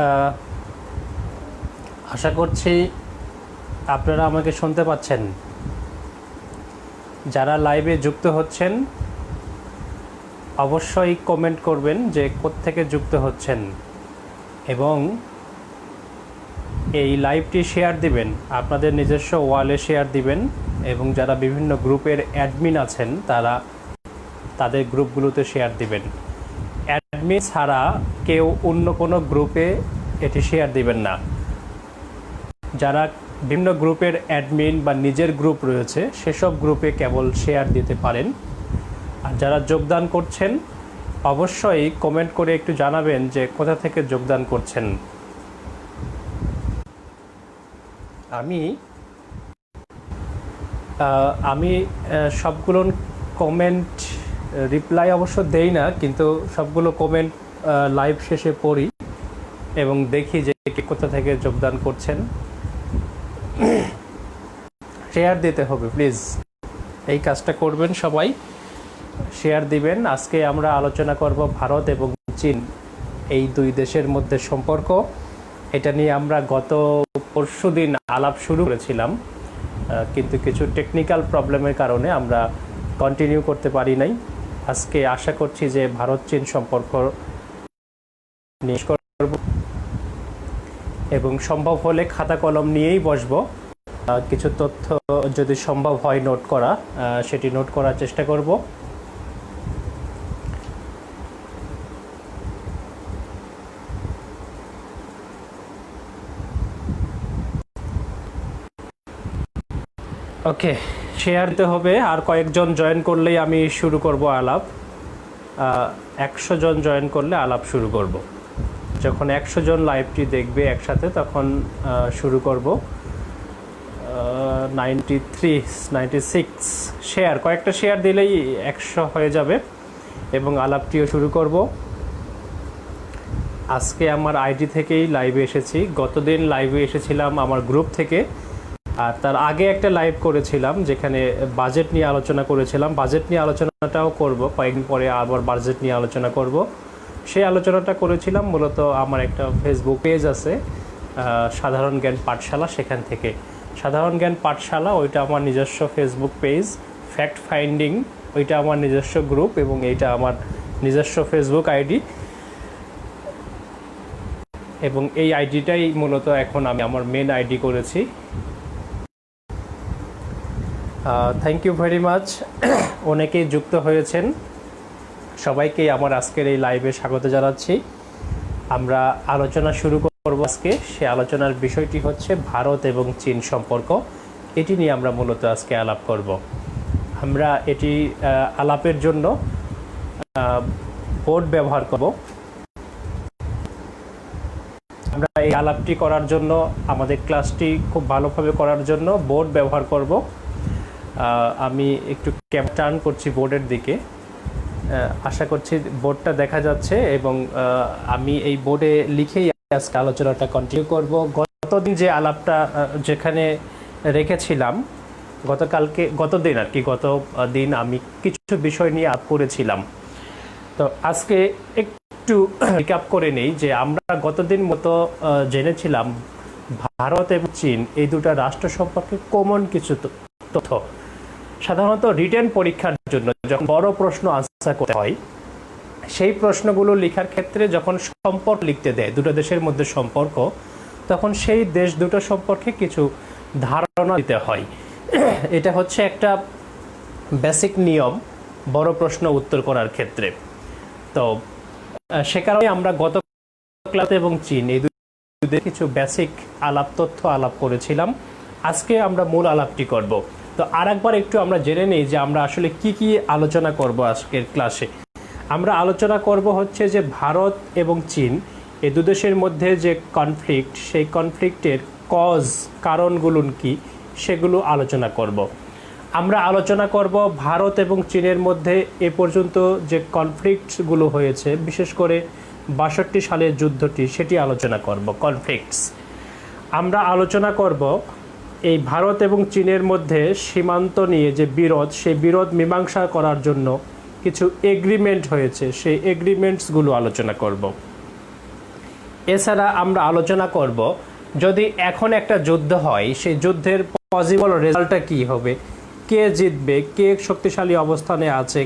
আহ, আশা করছি আপনারা আমাকে শুনতে পাচ্ছেন। যারা লাইভে যুক্ত হচ্ছেন অবশ্যই কমেন্ট করবেন যে কোত্থেকে যুক্ত হচ্ছেন এবং এই লাইভটি শেয়ার দিবেন, আপনাদের নিজস্ব ওয়ালে শেয়ার দিবেন এবং যারা বিভিন্ন গ্রুপের অ্যাডমিন আছেন তারা তাদের গ্রুপগুলোতে শেয়ার দিবেন। অ্যাডমিন ছাড়া কেউ অন্য কোনো গ্রুপে এটি শেয়ার দিবেন না। যারা বিভিন্ন গ্রুপের অ্যাডমিন বা নিজের গ্রুপ রয়েছে সেসব গ্রুপে কেবল শেয়ার দিতে পারেন। আর যারা যোগদান করছেন অবশ্যই কমেন্ট করে একটু জানাবেন যে কোথা থেকে যোগদান করছেন। আমি সবগুলো কমেন্ট রিপ্লাই অবশ্য দেই না, কিন্তু সবগুলো কমেন্ট লাইভ শেষে পড়ি এবং দেখি যে কে কোথা থেকে যোগদান করছেন। শেয়ার দিতে হবে প্লিজ, এই কাজটা করবেন সবাই, শেয়ার দিবেন। আজকে আমরা আলোচনা করব ভারত এবং চীন এই দুই দেশের মধ্যে সম্পর্ক। এটা নিয়ে আমরা গত পরশুদিন আলাপ শুরু করেছিলাম, কিন্তু কিছু টেকনিক্যাল প্রবলেমের কারণে আমরা কন্টিনিউ করতে পারি নাই। আজকে আশা করছি যে ভারত চীন সম্পর্ক নিয়ে করব এবং সম্ভব হলে খাতা কলম নিয়েই বসব। কিছু তথ্য যদি সম্ভব হয় নোট করা, সেটি নোট করার চেষ্টা করব। ওকে, শেয়ার দিতে হবে। আর কয়েকজন জয়েন করলেই আমি শুরু করব আলাপ। 100 জন জয়েন করলে আলাপ শুরু করব। যখন 100 জন লাইভটি দেখবে একসাথে তখন শুরু করব। 93, 96 শেয়ার, কয়েকটা শেয়ার দিলেই 100 হয়ে যাবে এবং আলাপটিও শুরু করব। আজকে আমার আইডি থেকেই লাইভে এসেছি। গতদিন লাইভে এসেছিলাম আমার গ্রুপ থেকে, আর তার আগে একটা লাইভ করেছিলাম যেখানে বাজেট নিয়ে আলোচনা করেছিলাম। বাজেট নিয়ে আলোচনাটাও করব, কয়েকদিন পরে আবার বাজেট নিয়ে আলোচনা করব। সেই আলোচনাটা করেছিলাম মূলত আমার একটা ফেসবুক পেজ আছে সাধারণ জ্ঞান পাঠশালা, সেখান থেকে। সাধারণ জ্ঞান পাঠশালা ওইটা আমার নিজস্ব ফেসবুক পেজ, ফ্যাক্ট ফাইন্ডিং ওইটা আমার নিজস্ব গ্রুপ এবং এইটা আমার নিজস্ব ফেসবুক আইডি। এবং এই আইডিটাই মূলত এখন আমি আমার মেন আইডি করেছি। থ্যাংক ইউ ভেরি মাচ, অনেকেই যুক্ত হয়েছেন, সবাইকে আমার আজকের এই লাইভে স্বাগত জানাচ্ছি। আমরা আলোচনা শুরু করব আজকে। সে আলোচনার বিষয়টি হচ্ছে ভারত এবং চীন সম্পর্ক। এটি নিয়ে আমরা মূলত আজকে আলাপ করব। আমরা এটি আলাপের জন্য বোর্ড ব্যবহার করব। আমরা এই আলাপটি করার জন্য, আমাদের ক্লাসটি খুব ভালোভাবে করার জন্য বোর্ড ব্যবহার করব। আমি একটু ক্যামেরা টার্ন করছি বোর্ডের দিকে, আশা করছি বোর্ডটা দেখা যাচ্ছে এবং আমি এই বোর্ডে লিখেই আজকে আলোচনাটা কন্টিনিউ করব। গতদিন যে আলাপটা যেখানে রেখেছিলাম, গতদিন আমি কিছু বিষয় নিয়ে আলাপ করেছিলাম। তো আজকে একটু রিক্যাপ করে নেই যে আমরা গতদিন মতো জেনেছিলাম ভারত এবং চীন এই দুটো রাষ্ট্র সম্পর্কে কমন কিছু তথ্য। সাধারণত রিটেন পরীক্ষার জন্য যখন বড় প্রশ্ন আনসার করতে হয়, সেই প্রশ্নগুলো লেখার ক্ষেত্রে যখন সম্পর্ক লিখতে দেয় দুটো দেশের মধ্যে সম্পর্ক, তখন সেই দেশ দুটো সম্পর্কে কিছু ধারণা দিতে হয়। এটা হচ্ছে একটা বেসিক নিয়ম বড় প্রশ্ন উত্তর করার ক্ষেত্রে। তো সে কারণে আমরা গত ক্লাসে এবং চীন এই দুই কিছু বেসিক তথ্য আলাপ করেছিলাম। আজকে আমরা মূল আলাপটি করব। তো আরেকবার একটু আমরা জেনে নিই যে আমরা আসলে কি আলোচনা করব আজকের ক্লাসে। আমরা আলোচনা করব হচ্ছে যে ভারত এবং চীন এই দু দেশের মধ্যে যে কনফ্লিক্ট, সেই কনফ্লিক্টের কারণগুলো কি সেগুলো আলোচনা করব। আমরা আলোচনা করব ভারত এবং চীনের মধ্যে এ পর্যন্ত যে কনফ্লিক্টসগুলো হয়েছে, বিশেষ করে ৬২ সালের যুদ্ধটি, সেটি আলোচনা করব, কনফ্লিক্টস। আমরা আলোচনা করব এই ভারত এবং চীনের মধ্যে সীমান্ত নিয়ে যে বিরোধ, সেই বিরোধ মীমাংসা করার জন্য কিছু এগ্রিমেন্ট হয়েছে, সেই এগ্রিমেন্টসগুলো আলোচনা করব। এছাড়া আমরা আলোচনা করব যদি এখন একটা যুদ্ধ হয় সেই যুদ্ধের পসিবল রেজাল্টটা কি হবে, কে জিতবে, কে শক্তিশালী অবস্থানে আছে,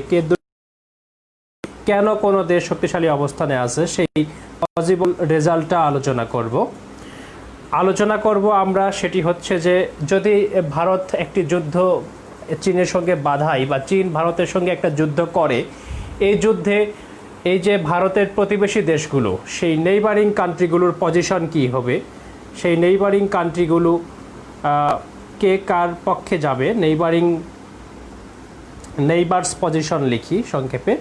কেন কোনো দেশ শক্তিশালী অবস্থানে আছে, সেই পসিবল রেজাল্টটা আলোচনা করব আমরা। সেটি হচ্ছে যে যদি ভারত একটি যুদ্ধ চীনের সঙ্গে বাধায় বা চীন ভারতের সঙ্গে একটা যুদ্ধ করে, এই যুদ্ধে এই যে ভারতের প্রতিবেশী দেশগুলো, সেই নেইবারিং কান্ট্রিগুলোর পজিশন কি হবে, সেই নেইবারিং কান্ট্রিগুলো কে কার পক্ষে যাবে, নেইবার্স পজিশন লিখি সংক্ষেপে।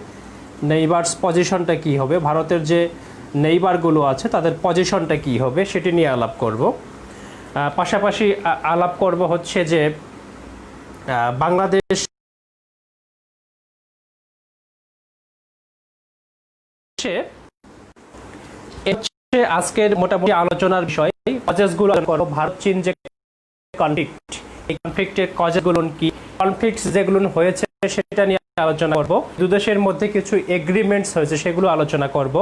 নেইবার্স পজিশনটা কি হবে, ভারতের যে নেইবারগুলো আছে তাদের পজিশনটা কি হবে, সেটি নিয়ে আলাপ করব। পাশাপাশি আলাপ করব হচ্ছে যে বাংলাদেশ আজকের মোটামুটি আলোচনার বিষয় কজেসগুলো করব। ভারত চীন যে কনফ্লিক্ট, এই কনফ্লিক্টের কজেসগুলো কি, কনফ্লিক্টস যেগুলো হয়েছে সেটা নিয়ে আলোচনা করব। দুই দেশের মধ্যে কিছু এগ্রিমেন্টস হয়েছে সেগুলো আলোচনা করব।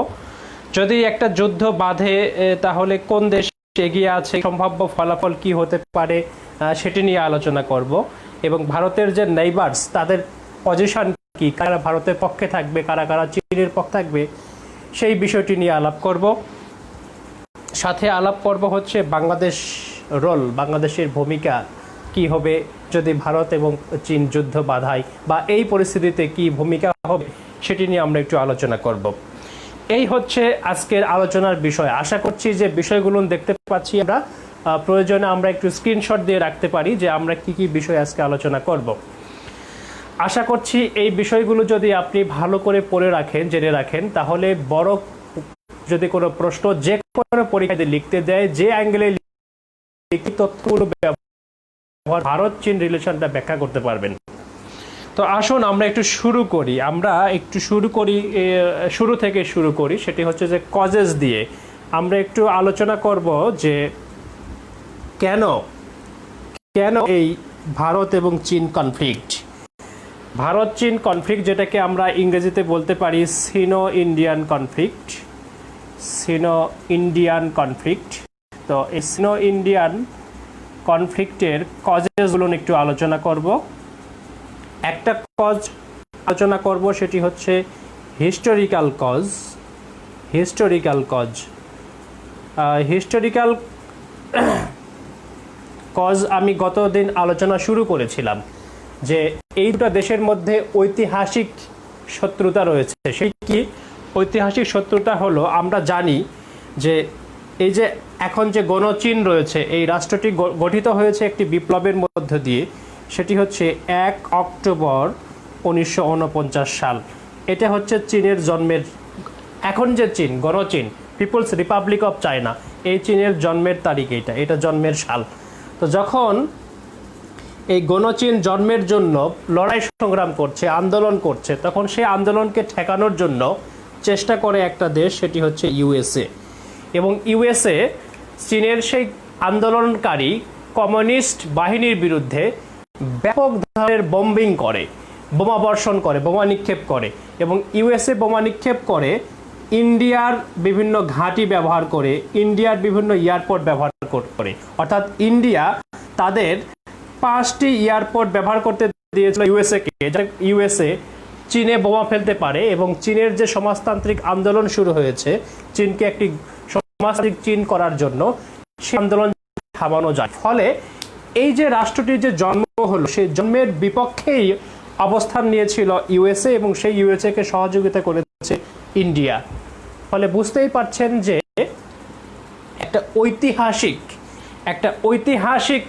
যদি একটা যুদ্ধ বাধে তাহলে কোন দেশ এগিয়ে আছে, সম্ভাব্য ফলাফল কি হতে পারে সেটি নিয়ে আলোচনা করব। এবং ভারতের যে নেইবার্স তাদের পজিশন কি, কারা ভারতের পক্ষে থাকবে, কারা কারা চীনের পক্ষে থাকবে, সেই বিষয়টি নিয়ে আলাপ করব। সাথে আলাপ করব হচ্ছে বাংলাদেশ রোল, বাংলাদেশের ভূমিকা কি হবে যদি ভারত এবং চীন যুদ্ধ বাধায়, বা এই পরিস্থিতিতে কি ভূমিকা হবে সেটি নিয়ে আমরা একটু আলোচনা করব। এই হচ্ছে আজকের আলোচনার বিষয়। আশা করছি যে বিষয়গুলো দেখতে পাচ্ছি আমরা, প্রয়োজনে আমরা একটু স্ক্রিনশট দিয়ে রাখতে পারি যে আমরা কি কি বিষয় আজকে আলোচনা করব। আশা করছি এই বিষয়গুলো যদি আপনি ভালো করে পড়ে রাখেন, জেনে রাখেন, তাহলে বড় যদি কোনো প্রশ্ন যে কোনো পরীক্ষাতে লিখতে দেয়, যে অ্যাঙ্গেলে লিখিত তথ্যগুলো ব্যবহার ভারত চীন রিলেশনটা ব্যাখ্যা করতে পারবেন। তো আসুন আমরা একটু শুরু করি, শুরু থেকে শুরু করি। সেটি হচ্ছে যে কজেস দিয়ে আমরা একটু আলোচনা করব যে কেন এই ভারত এবং চীন কনফ্লিক্ট, ভারত চীন কনফ্লিক্ট, যেটাকে আমরা ইংরেজিতে বলতে পারি সিনো ইন্ডিয়ান কনফ্লিক্ট। তো এই সিনো ইন্ডিয়ান কনফ্লিক্টের কজেসগুলো একটু আলোচনা করব। একটা কজ আলোচনা করব সেটি হচ্ছে হিস্টোরিক্যাল কজ আমি গতদিন আলোচনা শুরু করেছিলাম যে এই দুটো দেশের মধ্যে ঐতিহাসিক শত্রুতা রয়েছে। সেই কি ঐতিহাসিক শত্রুতা হলো, আমরা জানি যে এই যে এখন যে গণচীন রয়েছে, এই রাষ্ট্রটি গঠিত হয়েছে একটি বিপ্লবের মধ্য দিয়ে, সেটি হচ্ছে 1 অক্টোবর 1949 সাল। এটা হচ্ছে চীনের জন্মের, এখন যে চীন, গণচীন, পিপলস রিপাবলিক অফ চায়না, এই চীনের জন্মের তারিখ, এটা জন্মের সাল। তো যখন এই গণচীন জন্মের জন্য লড়াই সংগ্রাম করছে, আন্দোলন করছে, তখন সেই আন্দোলনকে ঠেকানোর জন্য চেষ্টা করে একটা দেশ, সেটি হচ্ছে ইউএসএ। এবং ইউএসএ চীনের সেই আন্দোলনকারী কমিউনিস্ট বাহিনীর বিরুদ্ধে ব্যাপক ধরনের বম্বিং করে, বোমা বর্ষণ করে, বোমা নিক্ষেপ করে। এবং ইউএসএ বোমা নিক্ষেপ করে ইন্ডিয়ার বিভিন্ন ঘাঁটি ব্যবহার করে, ইন্ডিয়ার বিভিন্ন এয়ারপোর্ট ব্যবহার করে। অর্থাৎ ইন্ডিয়া তাদের 5টি এয়ারপোর্ট ব্যবহার করতে দিয়েছিল ইউএসএকে, যাতে ইউএসএ চীনে বোমা ফেলতে পারে এবং চীনের যে সমাজতান্ত্রিক আন্দোলন শুরু হয়েছে, চীনকে একটি সমাজতান্ত্রিক চীন করার জন্য, সেই আন্দোলন থামানো যায়। ফলে এই যে রাষ্ট্রটির যে জন্ম হলো, সেই জন্মের বিপক্ষেই অবস্থান নিয়েছিল ইউএসএ এবং সেই ইউএসএকে সহযোগিতা করেছে ইন্ডিয়া। ফলে বুঝতেই পারছেন যে একটা ঐতিহাসিক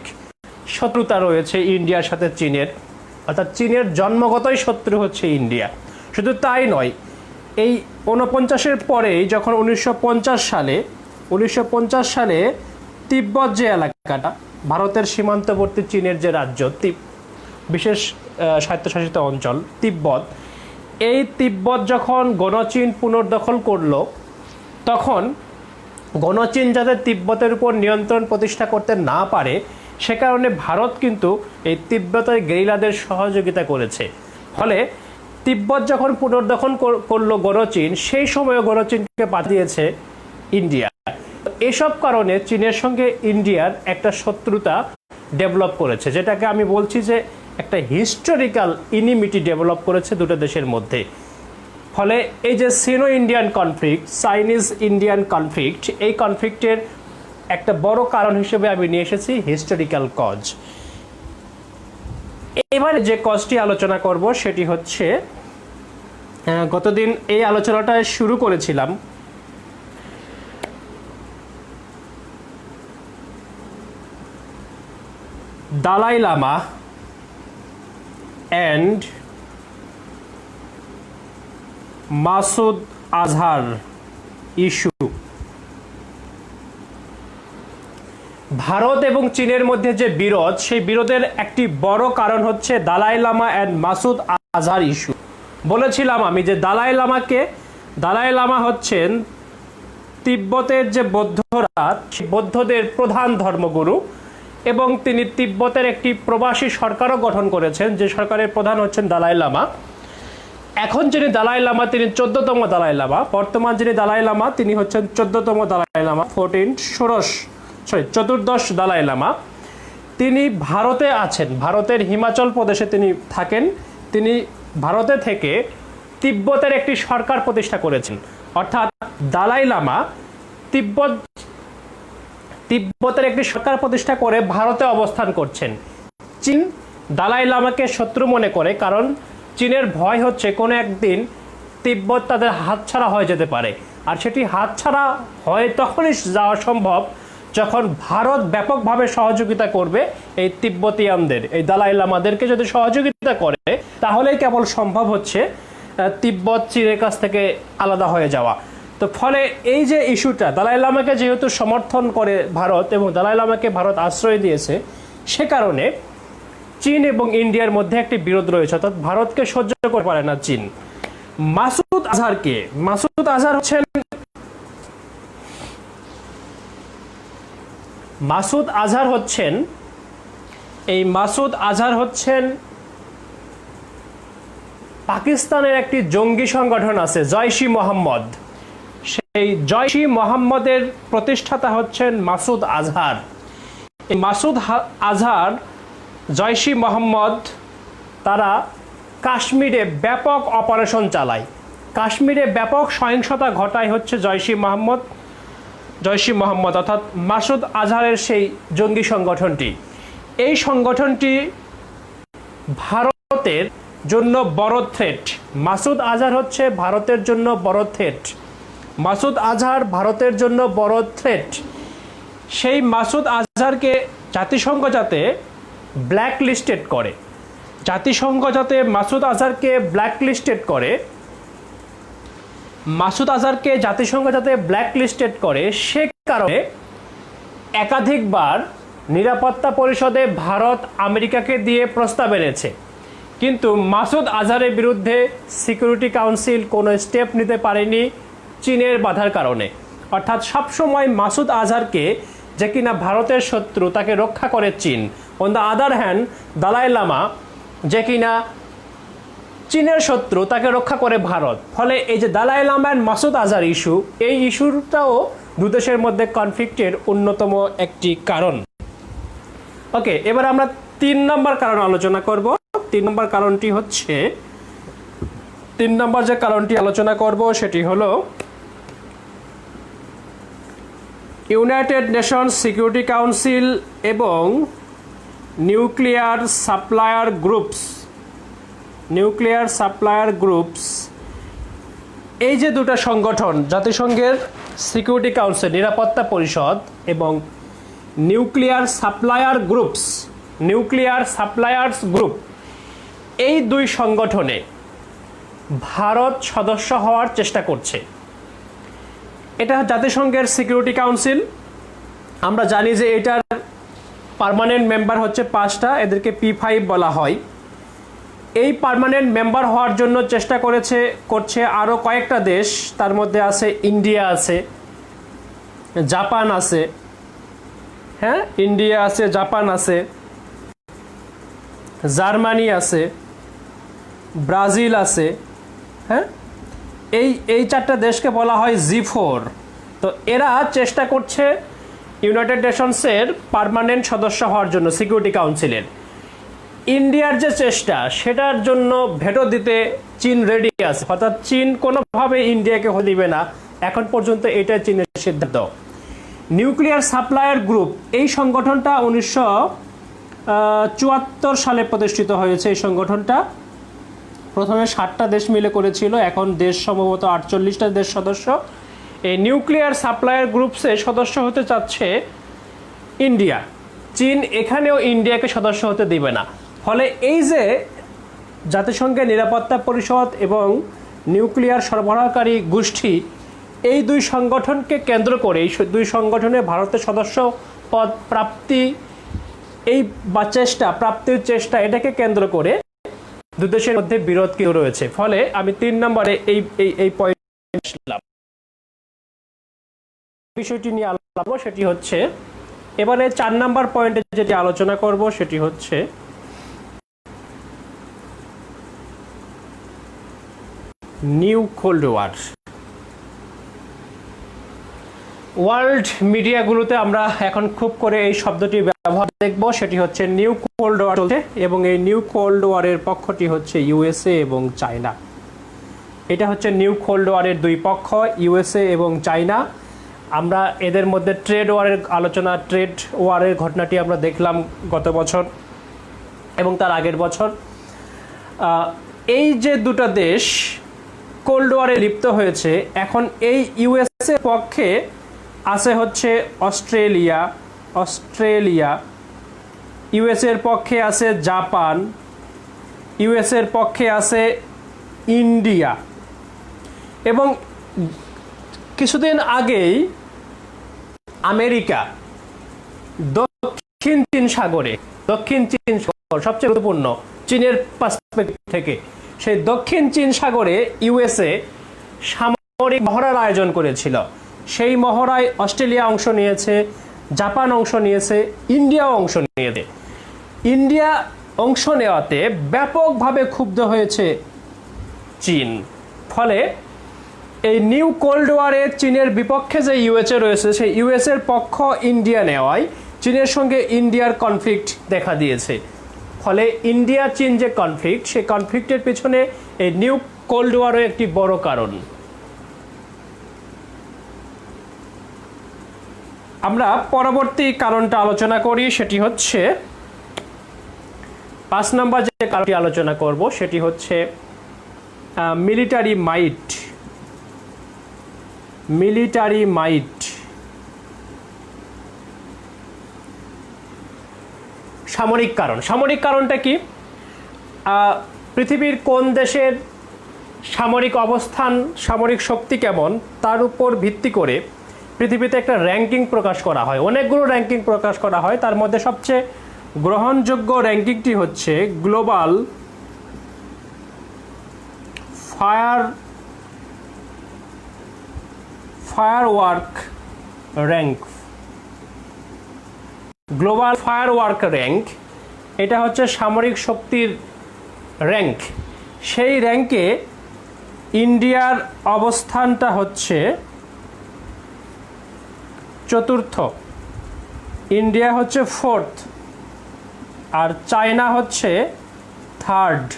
শত্রুতা রয়েছে ইন্ডিয়ার সাথে চীনের। অর্থাৎ চীনের জন্মগতই শত্রু হচ্ছে ইন্ডিয়া। শুধু তাই নয়, এই 49-এর পরেই যখন 1950 সালে তিব্বত যে এলাকাটা, ভারতের সীমান্তবর্তী চীনের যে রাজ্য, বিশেষ স্বায়ত্তশাসিত অঞ্চল তিব্বত, এই তিব্বত যখন গণচীন পুনর্দখল করলো, তখন গণচীন যাতে তিব্বতের উপর নিয়ন্ত্রণ প্রতিষ্ঠা করতে না পারে, সে কারণে ভারত কিন্তু এই তিব্বতের গেরিলাদের সহযোগিতা করেছে। ফলে তিব্বত যখন পুনর্দখল করলো গণচীন, সেই সময় গণচীনকে পাঠিয়েছে ইন্ডিয়া। এসব কারণে চীনের সঙ্গে ইন্ডিয়ার একটা শত্রুতা ডেভেলপ করেছে, যেটাকে আমি বলছি যে একটা হিস্টোরিক্যাল ইনিমিটি ডেভেলপ করেছে দুটো দেশের মধ্যে। ফলে এই যে Sino Indian conflict, Chinese Indian conflict, এই কনফ্লিক্টের একটা বড় কারণ হিসেবে আমি নিয়ে এসেছি হিস্টোরিক্যাল কজ। এবারে যে কজটি আলোচনা করব সেটি হচ্ছে, গতদিন এই আলোচনাটা শুরু করেছিলাম Dalai Lama and Masud Azhar issue. Bharat এবং চীনের মধ্যে যে বিরোধ, সেই বিরোধের একটি বড় কারণ হচ্ছে Dalai Lama and Masud Azhar issue. বলেছিলাম আমি যে দালাই লামা হচ্ছেন তিব্বতের যে বৌদ্ধরা, বৌদ্ধদের প্রধান ধর্মগুরু, এবং তিনি তিব্বতের একটি প্রবাসী সরকারও গঠন করেছেন, যে সরকারের প্রধান হচ্ছেন দালাই লামা। এখন যিনি দালাই লামা তিনি 14তম দালাই লামা। বর্তমান যিনি দালাই লামা তিনি হচ্ছেন 14তম দালাই লামা, 14th দালাই লামা। তিনি ভারতে আছেন, ভারতের হিমাচল প্রদেশে তিনি থাকেন। তিনি ভারতে থেকে তিব্বতের একটি সরকার প্রতিষ্ঠা করেছেন, অর্থাৎ দালাই লামা তিব্বতের একটি সরকার প্রতিষ্ঠা করে ভারতে অবস্থান করছেন। চীন দালাই লামাকে শত্রু মনে করে, কারণ চীনের ভয় হচ্ছে কোনো একদিন তিব্বত তাদের হাতছাড়া হয়ে যেতে পারে। আর সেটি হাতছাড়া হয় তখনই যাওয়া সম্ভব যখন ভারত ব্যাপকভাবে সহযোগিতা করবে এই তিব্বতীয়ানদের, এই দালাই লামাদেরকে যদি সহযোগিতা করে, তাহলেই কেবল সম্ভব হচ্ছে তিব্বত চীনের কাছ থেকে আলাদা হয়ে যাওয়া। তো ফলে এই যে ইস্যুটা, দালাই লামাকে যেহেতু সমর্থন করে ভারত এবং দালাই লামাকে ভারত আশ্রয় দিয়েছে, সে কারণে চীন এবং ইন্ডিয়ার মধ্যে একটি বিরোধ রয়েছে, অর্থাৎ ভারতকে সহ্য করতে পারে না চীন। মাসুদ আজহারকে, মাসুদ আজহার হচ্ছেন পাকিস্তানের একটি জঙ্গি সংগঠন আছে জয়শ ই মোহাম্মদ। সেই জয়শ ই মোহাম্মদের প্রতিষ্ঠাতা হচ্ছেন মাসুদ আজহার। এই মাসুদ আজহার, জয়শ ই মোহাম্মদ, তারা কাশ্মীরে ব্যাপক অপারেশন চালায়, কাশ্মীরে ব্যাপক সহিংসতা ঘটায় হচ্ছে জয়শ ই মোহাম্মদ অর্থাৎ মাসুদ আজহারের সেই জঙ্গি সংগঠনটি। এই সংগঠনটি ভারতের জন্য বড় থ্রেট। মাসুদ আজহার হচ্ছে ভারতের জন্য বড় থ্রেট। মাসুদ আজহার ভারতের জন্য বড় থ্রেট। সেই মাসুদ আজহারকে জাতিসংঘ যাতে ব্ল্যাক লিস্টেড করে, জাতিসংঘ যাতে মাসুদ আজহারকে ব্ল্যাক লিস্টেড করে, মাসুদ আজহারকে জাতিসংঘ যাতে ব্ল্যাক লিস্টেড করে, সে কারণে একাধিকবার নিরাপত্তা পরিষদে ভারত আমেরিকাকে দিয়ে প্রস্তাব এনেছে, কিন্তু মাসুদ আজহারের বিরুদ্ধে সিকিউরিটি কাউন্সিল কোনো স্টেপ নিতে পারেনি চীনের বাধার কারণে। অর্থাৎ সবসময় মাসুদ আজহারকে, যে কিনা ভারতের শত্রু, তাকে রক্ষা করে চীন। On the other hand Dalai Lama, যে কিনা চীনের শত্রু, তাকে রক্ষা করে ভারত। ফলে এই যে Dalai Lama and Masud Azhar issue, এই ইস্যুটাও দুদেশের মধ্যে কনফ্লিক্টের অন্যতম একটি কারণ। ওকে, এবার আমরা 3 নম্বর কারণ আলোচনা করব। 3 নম্বর কারণটি হচ্ছে, 3 নম্বর যে কারণটি আলোচনা করব সেটি হলো ইউনাইটেড নেশনস সিকিউরিটি কাউন্সিল এবং নিউক্লিয়ার সাপ্লায়ার গ্রুপস, এই যে দুটো সংগঠন, জাতিসংঘের সিকিউরিটি কাউন্সিল নিরাপত্তা পরিষদ এবং নিউক্লিয়ার সাপ্লায়ার্স গ্রুপ, এই দুই সংগঠনে ভারত সদস্য হওয়ার চেষ্টা করছে। এটা জাতিসংঘের সিকিউরিটি কাউন্সিল। আমরা জানি যে এটার পার্মানেন্ট মেম্বার হচ্ছে 5টা, এদেরকে P5 বলা হয়। এই পার্মানেন্ট মেম্বার হওয়ার জন্য চেষ্টা করছে আরও কয়েকটা দেশ, তার মধ্যে আছে ইন্ডিয়া আছে, জাপান আছে, হ্যাঁ, ইন্ডিয়া আছে, জাপান আছে, জার্মানি আছে, ব্রাজিল আছে, হ্যাঁ, এই 4টা দেশকে বলা হয় G4। তো এরা চেষ্টা করছে ইউনাইটেড নেশনসের পার্মানেন্ট সদস্য হওয়ার জন্য সিকিউরিটি কাউন্সিলের। ইন্ডিয়ার যে চেষ্টা সেটার জন্য ভেটো দিতে চীন রেডি আছে, অর্থাৎ চীন কোনোভাবে ইন্ডিয়াকে হতে দিবে না, এখন পর্যন্ত এটাই চীনের সিদ্ধান্ত। নিউক্লিয়ার সাপ্লায়ার গ্রুপ, এই সংগঠনটা 1974 সালে প্রতিষ্ঠিত হয়েছে। এই সংগঠনটা প্রথমে 60টা দেশ মিলে করেছিল, এখন দেশ সম্ভবত 48টা দেশ সদস্য। এই নিউক্লিয়ার সাপ্লায়ার গ্রুপসে সদস্য হতে চাচ্ছে ইন্ডিয়া। চীন এখানেও ইন্ডিয়াকে সদস্য হতে দিবে না। ফলে এই যে জাতিসংঘের নিরাপত্তা পরিষদ এবং নিউক্লিয়ার সরবরাহকারী গোষ্ঠী, এই দুই সংগঠনকে কেন্দ্র করে, এই দুই সংগঠনে ভারতের সদস্য পদ প্রাপ্তি, এই বা প্রাপ্তির চেষ্টা, এটাকে কেন্দ্র করে দুই দেশের মধ্যে বিরোধ কেউ রয়েছে। ফলে আমি 3 নম্বরে এই পয়েন্ট বিষয়টি নিয়ে আলোচনা করব, সেটি হচ্ছে এবারে 4 নম্বর পয়েন্টে যেটি আলোচনা করব সেটি হচ্ছে নিউ কোল্ড ওয়ার। ওয়ার্ল্ড মিডিয়াগুলোতে আমরা এখন খুব করে এই শব্দটি ব্যবহার দেখব, সেটি হচ্ছে নিউ কোল্ড ওয়ার চলছে, এবং এই নিউ কোল্ড ওয়ারের পক্ষটি হচ্ছে ইউএসএ এবং চায়না। এটা হচ্ছে নিউ কোল্ড ওয়ারের দুই পক্ষ, ইউএসএ এবং চায়না। আমরা এদের মধ্যে ট্রেড ওয়ারের আলোচনা, ট্রেড ওয়ারের ঘটনাটি আমরা দেখলাম গত বছর এবং তার আগের বছর। এই যে দুটো দেশ কোল্ড ওয়ারে লিপ্ত হয়েছে, এখন এই ইউএসএ পক্ষে আছে হচ্ছে অস্ট্রেলিয়া, ইউএসএর পক্ষে আছে জাপান, ইউএসএর পক্ষে আছে ইন্ডিয়া, এবং কিছুদিন আগেই আমেরিকা দক্ষিণ চীন সাগর সবচেয়ে গুরুত্বপূর্ণ চীনের পার্সপেক্টিভ থেকে, সেই দক্ষিণ চীন সাগরে ইউএসএ সামরিক মহড়ার আয়োজন করেছিল। সেই মহড়ায় অস্ট্রেলিয়া অংশ নিয়েছে, জাপান অংশ নিয়েছে, ইন্ডিয়াও অংশ নিয়েছে। ইন্ডিয়া অংশ নেওয়াতে ব্যাপকভাবে ক্ষুব্ধ হয়েছে চীন। ফলে এই নিউ কোল্ড ওয়ারে চীনের বিপক্ষে যে ইউএসএ রয়েছে, সেই ইউএসএর পক্ষ ইন্ডিয়া নেওয়ায় চীনের সঙ্গে ইন্ডিয়ার কনফ্লিক্ট দেখা দিয়েছে। ফলে ইন্ডিয়া চীন যে কনফ্লিক্ট, সেই কনফ্লিক্টের পেছনে এই নিউ কোল্ড ওয়ারও একটি বড় কারণ। আমরা পরবর্তী কারণটা আলোচনা করি, সেটি হচ্ছে 5 নম্বর যে কারণটি আলোচনা করব সেটি হচ্ছে মিলিটারি মাইট। সামরিক কারণটা কি? পৃথিবীর কোন দেশের সামরিক অবস্থান, সামরিক শক্তি কেমন, তার উপর ভিত্তি করে পৃথিবীতে একটা র্যাঙ্কিং প্রকাশ করা হয়, অনেকগুলো র্যাঙ্কিং প্রকাশ করা হয়। তার মধ্যে সবচেয়ে গ্রহণযোগ্য র্যাঙ্কিংটি হচ্ছে গ্লোবাল ফায়ারওয়ার্ক র্যাঙ্ক। এটা হচ্ছে সামরিক শক্তির র্যাঙ্ক। সেই র্যাঙ্কে ইন্ডিয়ার অবস্থানটা হচ্ছে 4র্থ, ইন্ডিয়া হচ্ছে 4th, আর চায়না হচ্ছে 3rd।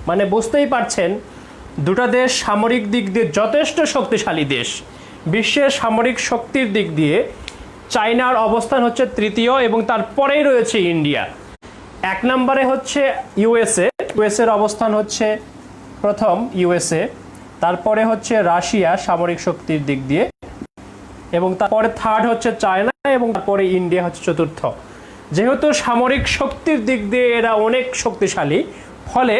মানে বুঝতেই পারছেন দুটো দেশ সামরিক দিক দিয়ে যথেষ্ট শক্তিশালী দেশ। বিশ্বের সামরিক শক্তির দিক দিয়ে চায়নার অবস্থান হচ্ছে 3য়, এবং তারপরেই রয়েছে ইন্ডিয়া। 1 নম্বরে হচ্ছে ইউএসএর অবস্থান হচ্ছে প্রথম ইউএসএ, তারপরে হচ্ছে রাশিয়া সামরিক শক্তির দিক দিয়ে, এবং তারপরে 3rd হচ্ছে চায়না, এবং তারপরে ইন্ডিয়া হচ্ছে 4র্থ। যেহেতু সামরিক শক্তির দিক দিয়ে এরা অনেক শক্তিশালী, ফলে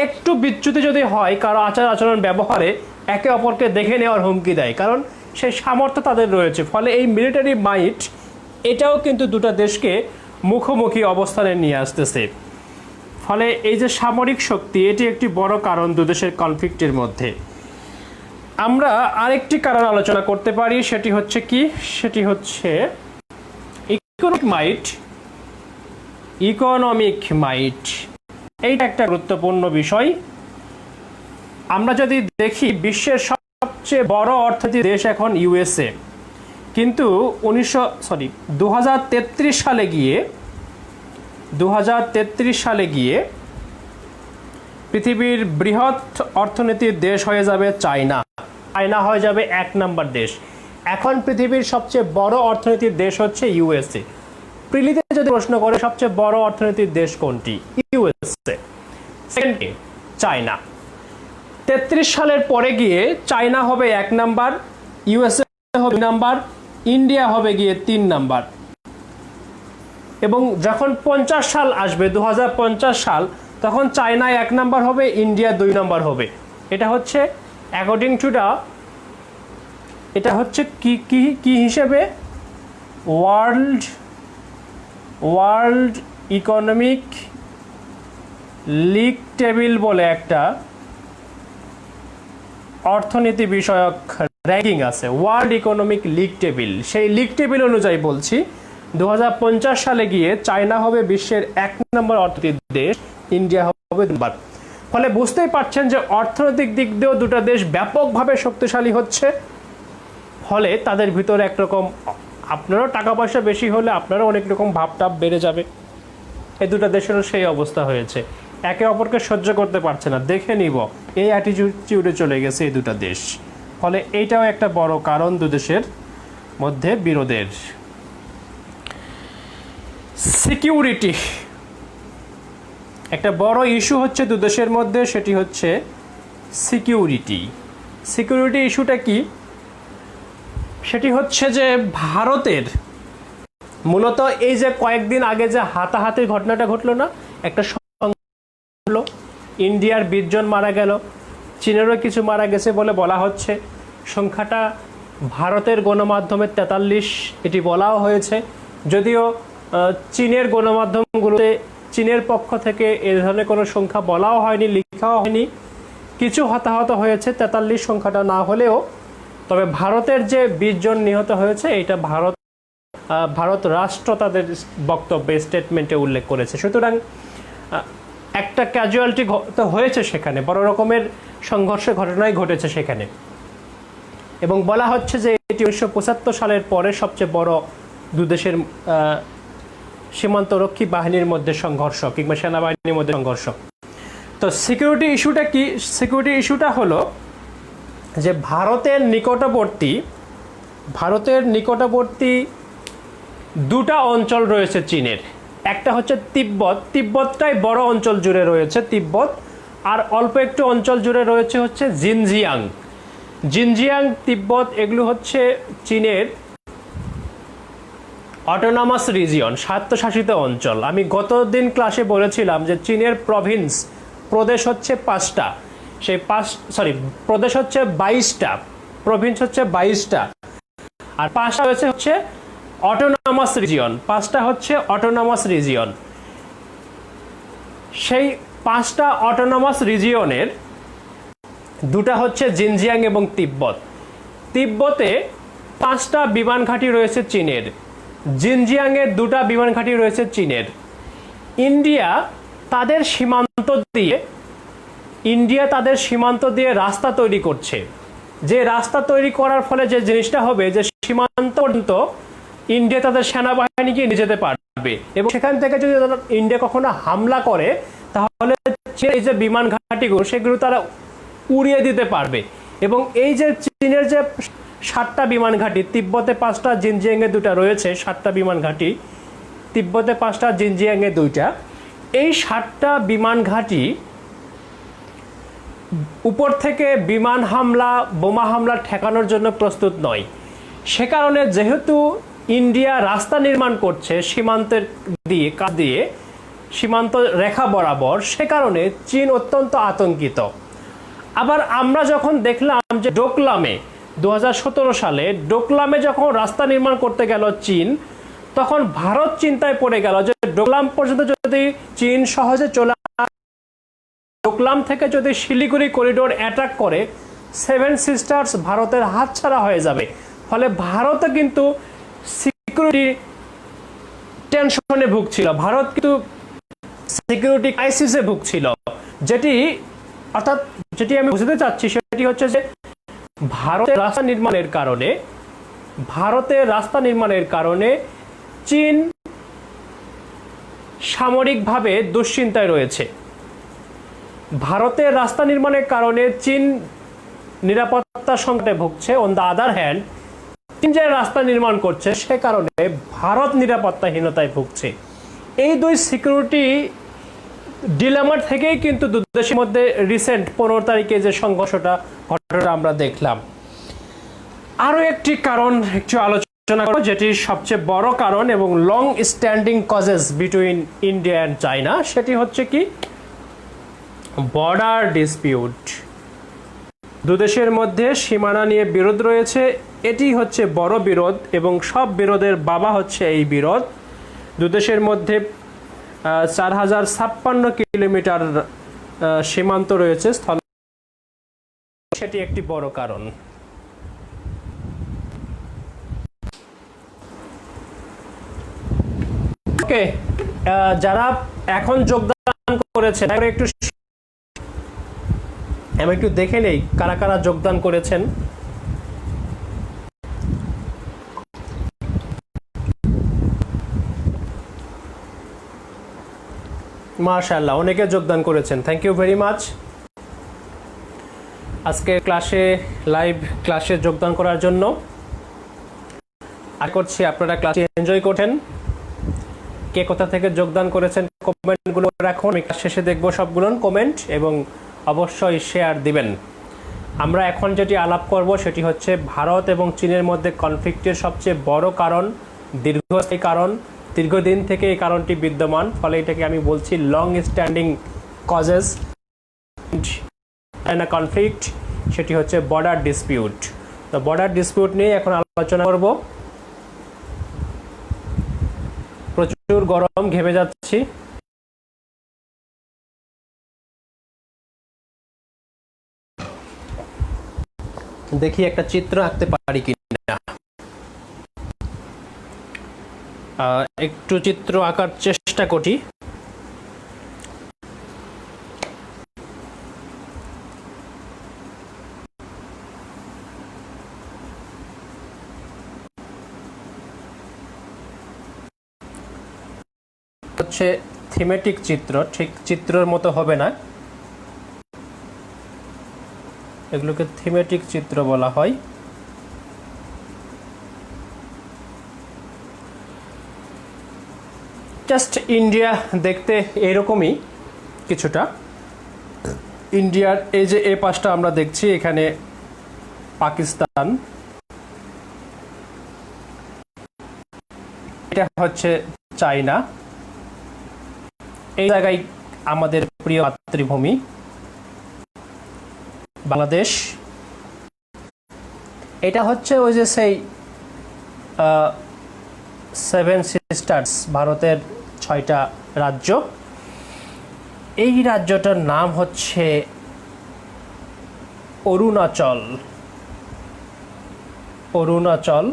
একটু বিচ্যুতি যদি হয় কারো আচার আচরণ ব্যবহারে, একে অপরকে দেখে নেওয়ার হুমকি দেয়, কারণ সেই সামর্থ্য তাদের রয়েছে। ফলে এই মিলিটারি মাইট এটাও কিন্তু দুটো দেশকে মুখোমুখি অবস্থানে নিয়ে আসতেছে। ফলে এই যে সামরিক শক্তি, এটি একটি বড় কারণ দুদেশের কনফ্লিক্টের মধ্যে। আমরা আরেকটি কারণ আলোচনা করতে পারি, সেটি হচ্ছে কি? সেটি হচ্ছে ইকোনমিক মাইট। এইটা একটা গুরুত্বপূর্ণ বিষয়। আমরা যদি দেখি বিশ্বের সবচেয়ে বড় অর্থনীতি দেশ এখন ইউএসএ, কিন্তু 2033 সালে গিয়ে পৃথিবীর বৃহৎ অর্থনীতির দেশ হয়ে যাবে চায়না। চায়না হয়ে যাবে 1 নম্বর দেশ। এখন পৃথিবীর সবচেয়ে বড় অর্থনীতির দেশ হচ্ছে ইউএসএ। প্রিলিতে যদি প্রশ্ন করে সবচেয়ে বড় অর্থনীতির দেশ কোনটি, ইউএসএ। সেকেন্ডে চায়না। 33 সালের পরে গিয়ে চায়না হবে 1 নাম্বার, ইউএসএ হবে 2 নাম্বার, ইন্ডিয়া হবে গিয়ে 3 নাম্বার। এবং যখন 50 সাল আসবে, 2050 সাল, তখন চায়না 1 নাম্বার হবে, ইন্ডিয়া 2 নাম্বার হবে। এটা হচ্ছে অ্যাকর্ডিং টু দা, এটা হচ্ছে কি হিসেবে, ওয়ার্ল্ড ইকোনমিক লিগ টেবিল বলে একটা অর্থনীতি বিষয়ক র্যাঙ্কিং আছে, ওয়ার্ল্ড ইকোনমিক লিগ টেবিল। সেই লিগ টেবিল অনুযায়ী বলছি 2050 সালে গিয়ে চায়না হবে বিশ্বের 1 নম্বর অর্থনৈতিক দেশ, ইন্ডিয়া হবে 2 নম্বর। ফলে বুঝতেই পারছেন যে অর্থনৈতিক দিক দিয়েও দুটো দেশ ব্যাপকভাবে শক্তিশালী হচ্ছে। ফলে তাদের ভিতরে একরকম, আপনারও টাকা পয়সা বেশি হলে আপনারও অনেক রকম ভাবটাপ বেড়ে যাবে। এই দুটো দেশেরও সেই অবস্থা হয়েছে, একে অপরকে সহ্য করতে পারছে না, দেখে নিব, এই অ্যাটিটিউডে চলে গেছে এই দুটো দেশ। ফলে এইটাও একটা বড় কারণ দু দেশের মধ্যে বিরোধের। সিকিউরিটি একটা বড় ইস্যু হচ্ছে দু দেশের মধ্যে, সেটি হচ্ছে সিকিউরিটি। সিকিউরিটি ইস্যুটা কি? সেটি হচ্ছে যে ভারতের মূলত এই যে কয়েকদিন আগে যে হাতাহাতির ঘটনাটা ঘটলো না, একটা হলো, ইন্ডিয়ার 20 জন মারা গেল, চীনেরও কিছু মারা গেছে বলে বলা হচ্ছে। সংখ্যাটা ভারতের গণমাধ্যমে 43 এটি বলাও হয়েছে, যদিও চীনের গণমাধ্যমগুলোতে চীনের পক্ষ থেকে এ ধরনের কোনো সংখ্যা বলাও হয়নি, লেখাও হয়নি। কিছু হতাহত হয়েছে, 43 সংখ্যাটা না হলেও, তবে ভারতের যে 20 জন নিহত হয়েছে এটা ভারত রাষ্ট্র তাদের বক্তব্যে, স্টেটমেন্টে উল্লেখ করেছে। সুতরাং একটা ক্যাজুয়ালিটি তো হয়েছে সেখানে, বড় রকমের সংঘর্ষের ঘটনাই ঘটেছে সেখানে। এবং বলা হচ্ছে যে এটি 1975 সালের পরে সবচেয়ে বড় দু দেশের সীমান্তরক্ষী বাহিনীর মধ্যে সংঘর্ষ কিংবা সেনাবাহিনীর মধ্যে সংঘর্ষ। তো সিকিউরিটি ইস্যুটা কি? সিকিউরিটি ইস্যুটা হলো যে ভারতের নিকটবর্তী দুটা অঞ্চল রয়েছে চীনের। একটা হচ্ছে তিব্বতটাই বড় অঞ্চল জুড়ে রয়েছে তিব্বত, আর অল্প একটু অঞ্চল জুড়ে রয়েছে হচ্ছে জিনজিয়াং, তিব্বত, এগুলো হচ্ছে চীনের অটোনমাস রিজিয়ন, স্বায়ত্তশাসিত অঞ্চল। আমি গতদিন ক্লাসে বলেছিলাম যে চীনের প্রদেশ হচ্ছে 5টা, প্রদেশ হচ্ছে 22টা, প্রভিন্স হচ্ছে 22টা, আর 5টা হচ্ছে অটোনমাস রিজিয়ন, 5টা হচ্ছে অটোনমাস রিজিয়ন। সেই 5টা অটোনমাস রিজিয়নের দুটা হচ্ছে জিনজিয়াং এবং তিব্বতে 5টা বিমান ঘাঁটি রয়েছে চীনের, জিনজিয়াংয়ে 2টা বিমান ঘাঁটি রয়েছে চীনের। ইন্ডিয়া তাদের সীমান্ত দিয়ে রাস্তা তৈরি করছে, যে রাস্তা তৈরি করার ফলে যে জিনিসটা হবে যে সীমান্ত পর্যন্ত ইন্ডিয়া তাদের সেনাবাহিনীকে নিয়ে যেতে পারবে, এবং সেখান থেকে যদি ইন্ডিয়া কখনো হামলা করে তাহলে এই যে বিমান ঘাঁটিগুলো সেগুলো তারা উড়িয়ে দিতে পারবে। এবং এই যে চীনের যে 7টা বিমান ঘাঁটি, তিব্বতে 5টা, জিনজিয়াংয়ে 2টা রয়েছে, 7টা বিমান ঘাঁটি, তিব্বতে 5টা, জিনজিয়াংয়ে 2টা, এই 7টা বিমান ঘাঁটি উপর থেকে বিমান হামলা, বোমা হামলা ঠেকানোর জন্য প্রস্তুত নয়। সে কারণে যেহেতু ইন্ডিয়া রাস্তা নির্মাণ করছে সীমান্তের কাছ দিয়ে সীমান্ত রেখা বরাবর, সে কারণে চীন অত্যন্ত আতঙ্কিত। আবার আমরা যখন দেখলাম যে ডোকলামে 2017 সালে ডোকলামে যখন রাস্তা নির্মাণ করতে গেল চীন, তখন ভারত চিন্তায় পড়ে গেল যে ডোকলাম পর্যন্ত যদি চীন সহজে চলে, ডোকলাম থেকে যদি শিলিগুড়ি করিডোর অ্যাটাক করে, 7 সিস্টার্স ভারতের হাতছাড়া হয়ে যাবে। ফলে ভারতও কিন্তু সিকিউরিটি টেনশনে ভুগছিল, ভারত কিন্তু সিকিউরিটি ক্রাইসিসে ভুগছিল। যেটি আমি বুঝতে চাচ্ছি সেটি হচ্ছে যে ভারতের রাস্তা নির্মাণের কারণে ভারতের রাস্তা নির্মাণের কারণে চীন সামরিকভাবে দুশ্চিন্তায় রয়েছে। ভারতের রাস্তা নির্মাণের কারণে চীন নিরাপত্তা সংকটে ভুগছে। অন দ্য আদার হ্যান্ড, চীন যে রাস্তা নির্মাণ করছে সে কারণে ভারত নিরাপত্তাহীনতায় ভুগছে। এই দুই সিকিউরিটি ডিলেমার থেকেই কিন্তু দুই দেশের মধ্যে রিসেন্ট 15 তারিখে যে সংঘর্ষটা ঘটনা আমরা দেখলাম। আরও একটি কারণ একটু আলোচনা করব, যেটি সবচেয়ে বড় কারণ এবং long standing causes between India and China, সেটি হচ্ছে কি বর্ডার ডিসপিউট। দু দেশের মধ্যে সীমানা নিয়ে বিরোধ রয়েছে। এটি হচ্ছে বড় বিরোধ এবং সব বিরোধের বাবা হচ্ছে এই বিরোধ। দু দেশের মধ্যে 4056 কিলোমিটার সীমান্ত রয়েছে স্থল, সেটি একটি বড় কারণ। ওকে, যারা এখন যোগদান করেছেন আমি একটু দেখে নেই কারা কারা যোগদান করেছেন। মাশাআল্লাহ, অনেকে যোগদান করেছেন, থ্যাংক ইউ ভেরি মাচ। আজকে লাইভ ক্লাসে যোগদান করার জন্য আশা করছি আপনারা ক্লাসে এনজয় করছেন। কে কোথা থেকে যোগদান করেছেন কমেন্টগুলো রাখুন, আমি ক্লাস শেষে দেখব সবগুলো কমেন্ট, এবং অবশ্যই শেয়ার দিবেন। আমরা এখন যেটি আলাপ করব সেটি হচ্ছে ভারত এবং চীনের মধ্যে কনফ্লিক্টের সবচেয়ে বড় কারণ, দীর্ঘস্থায়ী কারণ, দীর্ঘদিন থেকে এই কারণটি বিদ্যমান, ফলে এটাকে আমি বলছি long standing causes in a conflict, সেটি হচ্ছে বর্ডার ডিসপিউট। তো বর্ডার ডিসপিউট নিয়ে এখন আলোচনা করব। প্রচুর গরম, ঘেমে যাচ্ছি। দেখি একটা চিত্র আঁকতে পারি কিনা। একটু চিত্র আঁকার চেষ্টা করি। হচ্ছে থিমেটিক চিত্র, ঠিক চিত্রের মতো হবে না, এগুলোকে থিমেটিক চিত্র বলা হয়। জাস্ট ইন্ডিয়া দেখতে এরকমই কিছুটা। ইন্ডিয়ার এই যে এই পাশটা আমরা দেখছি, এখানে পাকিস্তান, এটা হচ্ছে চায়না, এই জায়গায় আমাদের প্রিয় মাতৃভূমি বাংলাদেশ। এটা হচ্ছে ওই যে সেই 7 সিস্টার্স, ভারতের 6টা রাজ্য। এই রাজ্যটার নাম হচ্ছে অরুণাচল। অরুণাচল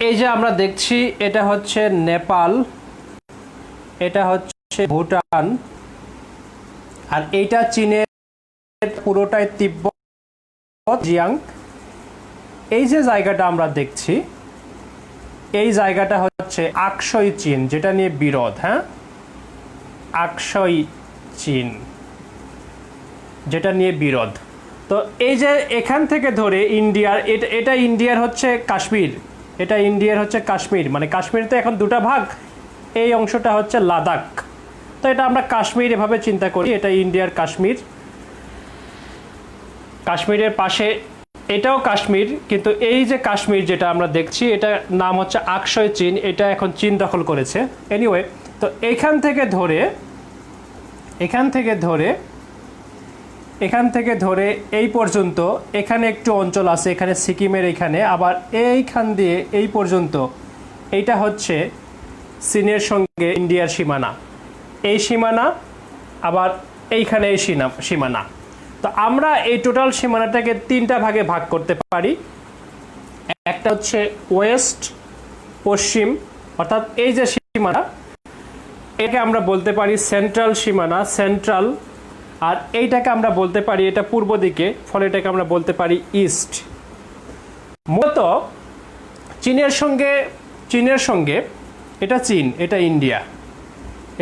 এই যে আমরা দেখছি, এটা হচ্ছে নেপাল, এটা হচ্ছে ভুটান, আর এইটা চীনের পুরোটাই তিব্বত জিয়াং। এই যে জায়গাটা আমরা দেখছি, এই জায়গাটা হচ্ছে আকসই চীন, যেটা নিয়ে বিরোধ। হ্যাঁ, আকসই চীন, যেটা নিয়ে বিরোধ। তো এই যে এখান থেকে ধরে ইন্ডিয়ার, এটা ইন্ডিয়ার হচ্ছে কাশ্মীর, এটা ইন্ডিয়ার হচ্ছে কাশ্মীর, মানে কাশ্মীর তো এখন দুটা ভাগ, এই অংশটা হচ্ছে লাদাখ। তো এটা আমরা কাশ্মীর এভাবে চিন্তা করি, এটা ইন্ডিয়ার কাশ্মীর। কাশ্মীরের পাশে এটাও কাশ্মীর, কিন্তু এই যে কাশ্মীর যেটা আমরা দেখছি, এটা নাম হচ্ছে আকসই চীন, এটা এখন চীন দখল করেছে। এনিওয়ে, তো এখান থেকে ধরে এই পর্যন্ত, এখানে একটু অঞ্চল আছে, এখানে সিকিমের এখানে, আবার এইখান দিয়ে এই পর্যন্ত, এইটা হচ্ছে চীনের সঙ্গে ইন্ডিয়ার সীমানা। এই সীমানা, আবার এইখানে এই সীমানা। তো আমরা এই টোটাল সীমানাটাকে তিনটা ভাগে ভাগ করতে পারি। একটা হচ্ছে ওয়েস্ট, পশ্চিম, অর্থাৎ এই যে সীমানা, এটাকে আমরা বলতে পারি সেন্ট্রাল সীমানা, সেন্ট্রাল। আর এইটাকে আমরা বলতে পারি এটা পূর্ব দিকে, ফলে এটাকে আমরা বলতে পারি ইস্ট। মূলত চীনের সঙ্গে এটা চীন, এটা ইন্ডিয়া,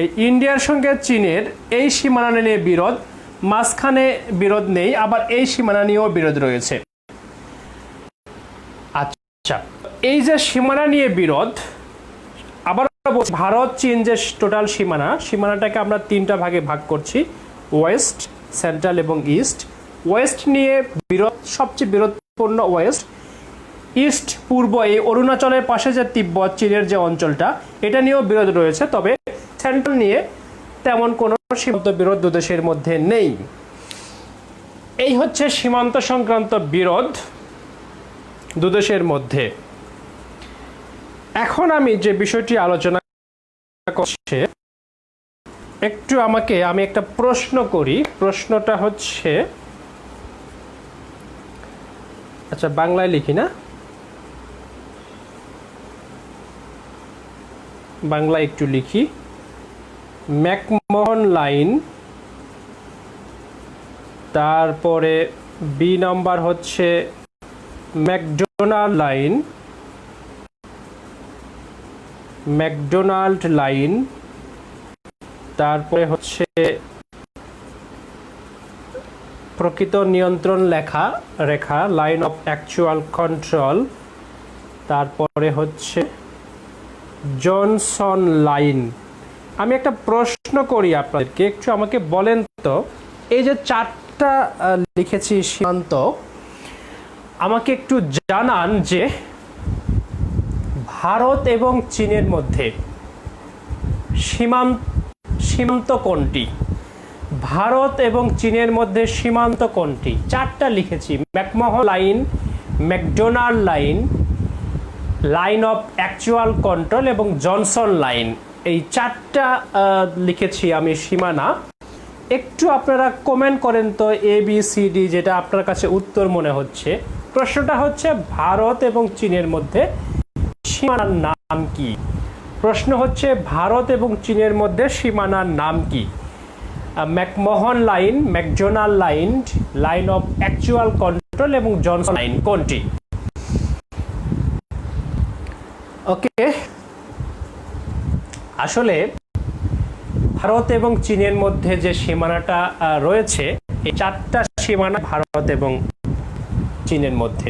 এই ইন্ডিয়ার সঙ্গে চীনের এই সীমানা নিয়ে বিরোধ, মাঝখানে বিরোধ নেই, আবার এই সীমানা নিয়েও বিরোধ রয়েছে। আচ্ছা, এই যে সীমানা নিয়ে বিরোধ, আবার ভারত চীন যে টোটাল সীমানাটাকে আমরা তিনটা ভাগে ভাগ করছি, ওয়েস্ট, সেন্ট্রাল এবং ইস্ট। ওয়েস্ট নিয়ে বিরোধ, সবচেয়ে বিরোধপূর্ণ ওয়েস্ট। ইস্ট, পূর্ব, এই অরুণাচলের পাশে যে তিব্বত চীনের যে অঞ্চলটা, এটা নিয়েও বিরোধ রয়েছে। তবে সেন্ট্রাল নিয়ে তেমন কোনো সীমান্ত বিরোধ দু দেশের মধ্যে নেই। এই হচ্ছে সীমান্ত সংক্রান্ত বিরোধ দু দেশের মধ্যে। এখন আমি যে বিষয়টি আলোচনা করছি, একটু আমি একটা প্রশ্ন করি। প্রশ্নটা হচ্ছে, আচ্ছা বাংলায় লিখি না, বাংলা একটু লিখি। ম্যাকমোহন লাইন, তারপরে বি নাম্বার হচ্ছে ম্যাকডোনাল্ড লাইন, তারপরে হচ্ছে প্রকৃত নিয়ন্ত্রণ রেখা, লাইন অফ অ্যাকচুয়াল কন্ট্রোল, তারপরে হচ্ছে জনসন লাইন। আমি একটা প্রশ্ন করি আপনাদেরকে, একটু আমাকে বলেন তো, এই যে চারটা লিখেছি সীমান্ত, আমাকে একটু জানান যে ভারত এবং চীনের মধ্যে সীমান্ত কোনটি? ভারত এবং চীনের মধ্যে সীমান্ত কোনটি? চারটা লিখেছি, McMahon line, McDonald line, line of actual control এবং জনসন লাইন। এই চারটা লিখেছি আমি সীমানা। একটু আপনারা কমেন্ট করেন তো ABCD, যেটা আপনার কাছে উত্তর মনে হচ্ছে। প্রশ্নটা হচ্ছে ভারত এবং চীনের মধ্যে সীমানার নাম কি? প্রশ্ন হচ্ছে ভারত এবং চীনের মধ্যে সীমানার নাম কি? McMahon line, McDonald line, line of actual control এবং জনসন লাইন কোনটি? ওকে, আসলে ভারত এবং চীনের মধ্যে যে সীমানাটা রয়েছে, এই চারটা সীমানা ভারত এবং চীনের মধ্যে।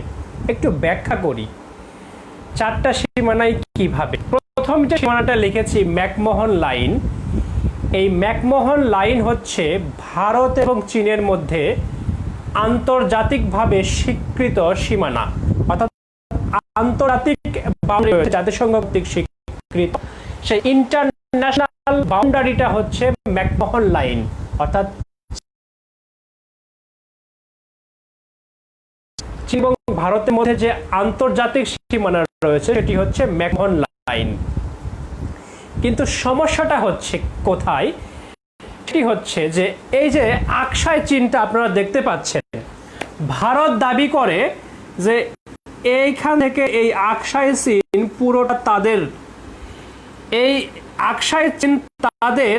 একটু ব্যাখ্যা করি চারটা সীমানায় কিভাবে। প্রথম যে সীমানাটা লিখেছি ম্যাকমোহন লাইন, এই ম্যাকমোহন লাইন হচ্ছে ভারত এবং চীনের মধ্যে আন্তর্জাতিকভাবে স্বীকৃত সীমানা, অর্থাৎ আন্তর্জাতিক বাউন্ডারি, জাতিসংঘ কর্তৃক স্বীকৃত সেই ইন্টারন্যাশনাল বাউন্ডারিটা হচ্ছে ম্যাকমোহন লাইন। অর্থাৎ চীন এবং ভারতের মধ্যে যে আন্তর্জাতিক সীমানা রয়েছে সেটি হচ্ছে ম্যাকমোহন লাইন। কিন্তু সমস্যাটা হচ্ছে কোথায়? সেটি হচ্ছে যে এই যে আকসাই চীনটা আপনারা দেখতে পাচ্ছেন, ভারত দাবি করে যে এইখান থেকে এই আকসাই চীন পুরোটা তাদের, এই আকসাই চীন তাদের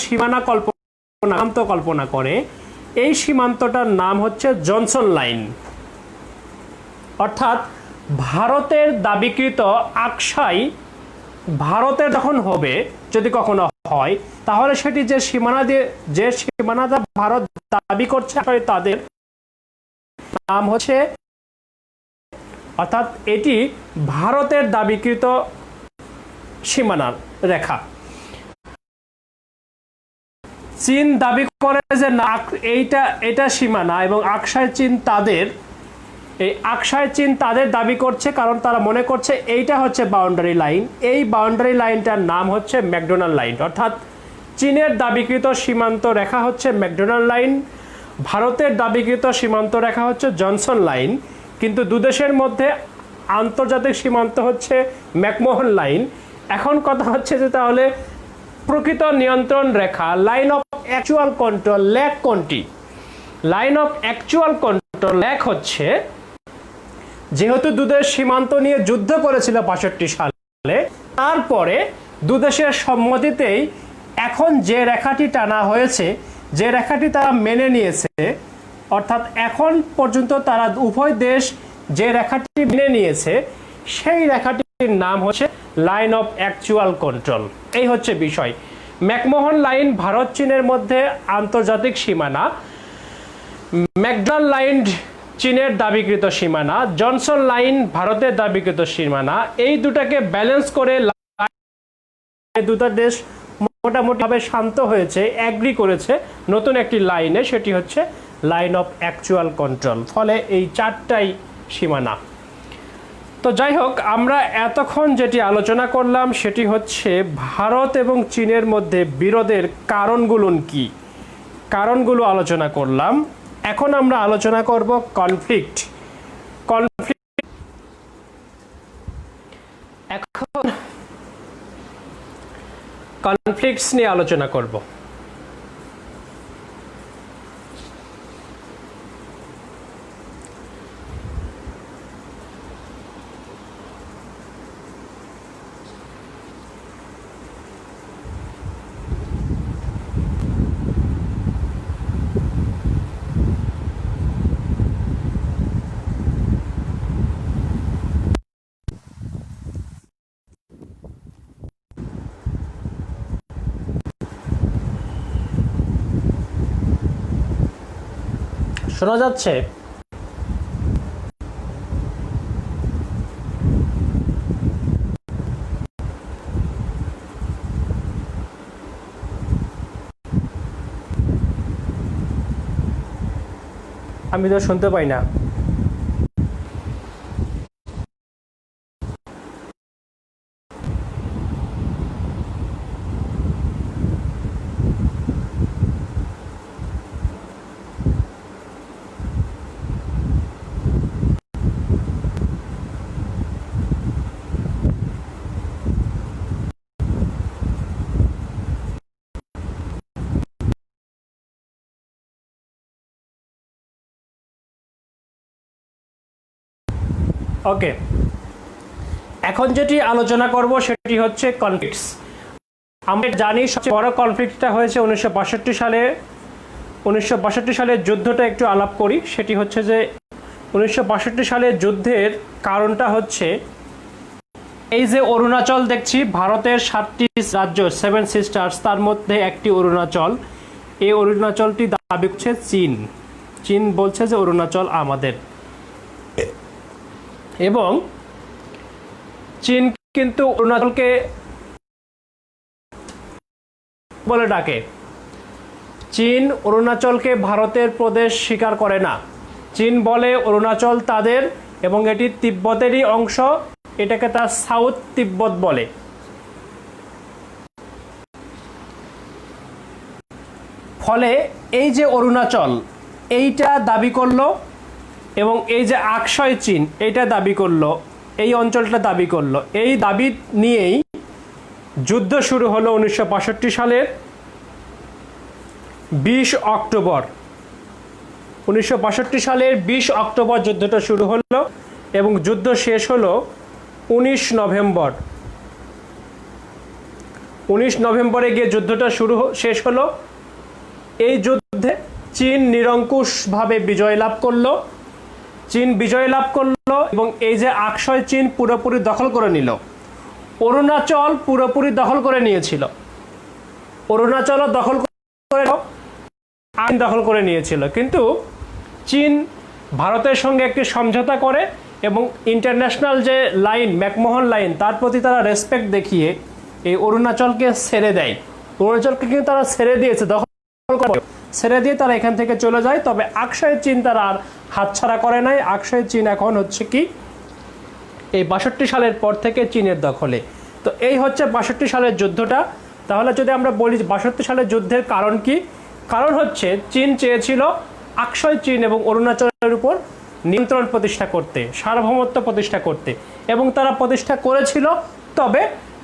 সীমানা কল্পনা করে। এই সীমান্তটার নাম হচ্ছে জনসন লাইন। অর্থাৎ ভারতের দাবিকৃত আকসাই ভারতের যখন হবে, যদি কখনো হয়, তাহলে সেটি যে সীমানাটা ভারত দাবি করছে তাদের নাম হচ্ছে, অর্থাৎ এটি ভারতের দাবিকৃত সীমানার রেখা। চীন দাবি করে যে না, এটা সীমানা, এবং আকসাই চীন তাদের, এই আকসাই চীন তাদের দাবি করছে, কারণ তারা মনে করছে এইটা হচ্ছে বাউন্ডারি লাইন। এই বাউন্ডারি লাইনটার নাম হচ্ছে ম্যাকডোনাল্ড লাইন। অর্থাৎ চীনের দাবিকৃত সীমান্ত রেখা হচ্ছে ম্যাকডোনাল্ড লাইন, ভারতের দাবিকৃত সীমান্ত রেখা হচ্ছে জনসন লাইন। কিন্তু দুদেশের মধ্যে আন্তর্জাতিক সীমান্ত হচ্ছে ম্যাকমোহন লাইন। এখন কথা হচ্ছে যে তাহলে প্রকৃত নিয়ন্ত্রণ রেখা, line of actual control, LAC কোনটি? লাইন অফ অ্যাকচুয়াল কন্ট্রোল এক হচ্ছে, যেহেতু দুদেশ সীমান্ত নিয়ে যুদ্ধ করেছিল ৬২ সালে, তারপরে দুদেশের সম্মতিতেই এখন যে রেখাটি টানা হয়েছে, যে রেখাটি তারা মেনে নিয়েছে, অর্থাৎ এখন পর্যন্ত তারা উভয় দেশ যে রেখাটি মেনে নিয়েছে সেই রেখাটির নাম হচ্ছে লাইন অফ অ্যাকচুয়াল কন্ট্রোল। এই হচ্ছে বিষয়। ম্যাকমোহন লাইন ভারত চীনের মধ্যে আন্তর্জাতিক সীমানা, ম্যাকডোনাল্ড লাইন চীনের দাবিকৃত সীমানা, জনসন লাইন ভারতের দাবিকৃত সীমানা। এই দুটাকে ব্যালেন্স করে দুটো দেশ মোটামুটিভাবে শান্ত হয়েছে, অ্যাগ্রি করেছে নতুন একটি লাইনে, সেটি হচ্ছে লাইন অফ অ্যাকচুয়াল কন্ট্রোল। ফলে এই চারটাই সীমানা। তো যাই হোক, আমরা এতক্ষণ যেটি আলোচনা করলাম সেটি হচ্ছে ভারত এবং চীনের মধ্যে বিরোধের কারণগুলো কি, কারণগুলো আলোচনা করলাম। এখন আমরা আলোচনা করব কনফ্লিক্ট। এখন কনফ্লিক্টস নিয়ে আলোচনা করব। শোনা যাচ্ছে? আমি তো শুনতে পাই না। ওকে, এখন যেটি আলোচনা করব সেটি হচ্ছে কনফ্লিক্টস। আমরা জানি সবচেয়ে বড় কনফ্লিক্টটা হয়েছে 1962 সালে। 1962 সালের যুদ্ধটা একটু আলাপ করি। সেটি হচ্ছে যে 1962 সালের যুদ্ধের কারণটা হচ্ছে এই যে অরুণাচল দেখছি, ভারতের 7টি রাজ্য, 7 সিস্টার্স, তার মধ্যে একটি অরুণাচল। এই অরুণাচলটি দাবি করছে চীন। চীন বলছে যে অরুণাচল আমাদের, এবং চীন কিন্তু অরুণাচলকে বলে ডাকে। চীন অরুণাচলকে ভারতের প্রদেশ স্বীকার করে না। চীন বলে অরুণাচল তাদের এবং এটি তিব্বতেরই অংশ, এটাকে তার সাউথ তিব্বত বলে। ফলে এই যে অরুণাচল এইটা দাবি করলো, এবং এই যে আকসয় চীন এইটা দাবি করলো, এই অঞ্চলটা দাবি করলো। এই দাবি নিয়েই যুদ্ধ শুরু হলো 1965 সালের 20 অক্টোবর। 1965 সালের 20 অক্টোবর যুদ্ধটা শুরু হলো এবং যুদ্ধ শেষ হলো 19 নভেম্বর। 19 নভেম্বরে গিয়ে যুদ্ধটা শেষ হলো। এই যুদ্ধে চীন নিরঙ্কুশভাবে বিজয় লাভ করলো। চীন বিজয় লাভ করলো এবং এই যে আকসয় চীন পুরোপুরি দখল করে নিল। অরুণাচল পুরোপুরি দখল করে নিয়েছিল। অরুণাচলও দখল করে দখল করে নিয়েছিল, কিন্তু চীন ভারতের সঙ্গে একটি সমঝোতা করে এবং ইন্টারন্যাশনাল যে লাইন, ম্যাকমোহন লাইন, তার প্রতি তারা রেসপেক্ট দেখিয়ে এই অরুণাচলকে ছেড়ে দেয়। অরুণাচলকে কিন্তু তারা ছেড়ে দিয়েছে, দখল ছেড়ে দিয়ে তারা এখান থেকে চলে যায়। তবে আকসয় চীন তারা আর হাতছাড়া করে নাই। আকসয় চীন এখন হচ্ছে কি এই 62 সালের পর থেকে চীনের দখলে। তো এই হচ্ছে 62 সালের যুদ্ধটা। তাহলে যদি আমরা বলি 62 সালের যুদ্ধের কারণ কি, কারণ হচ্ছে চীন চেয়েছিল আকসয় চীন এবং অরুণাচলের উপর নিয়ন্ত্রণ প্রতিষ্ঠা করতে, সার্বভৌমত্ব প্রতিষ্ঠা করতে, এবং তারা প্রতিষ্ঠা করেছিল। তবে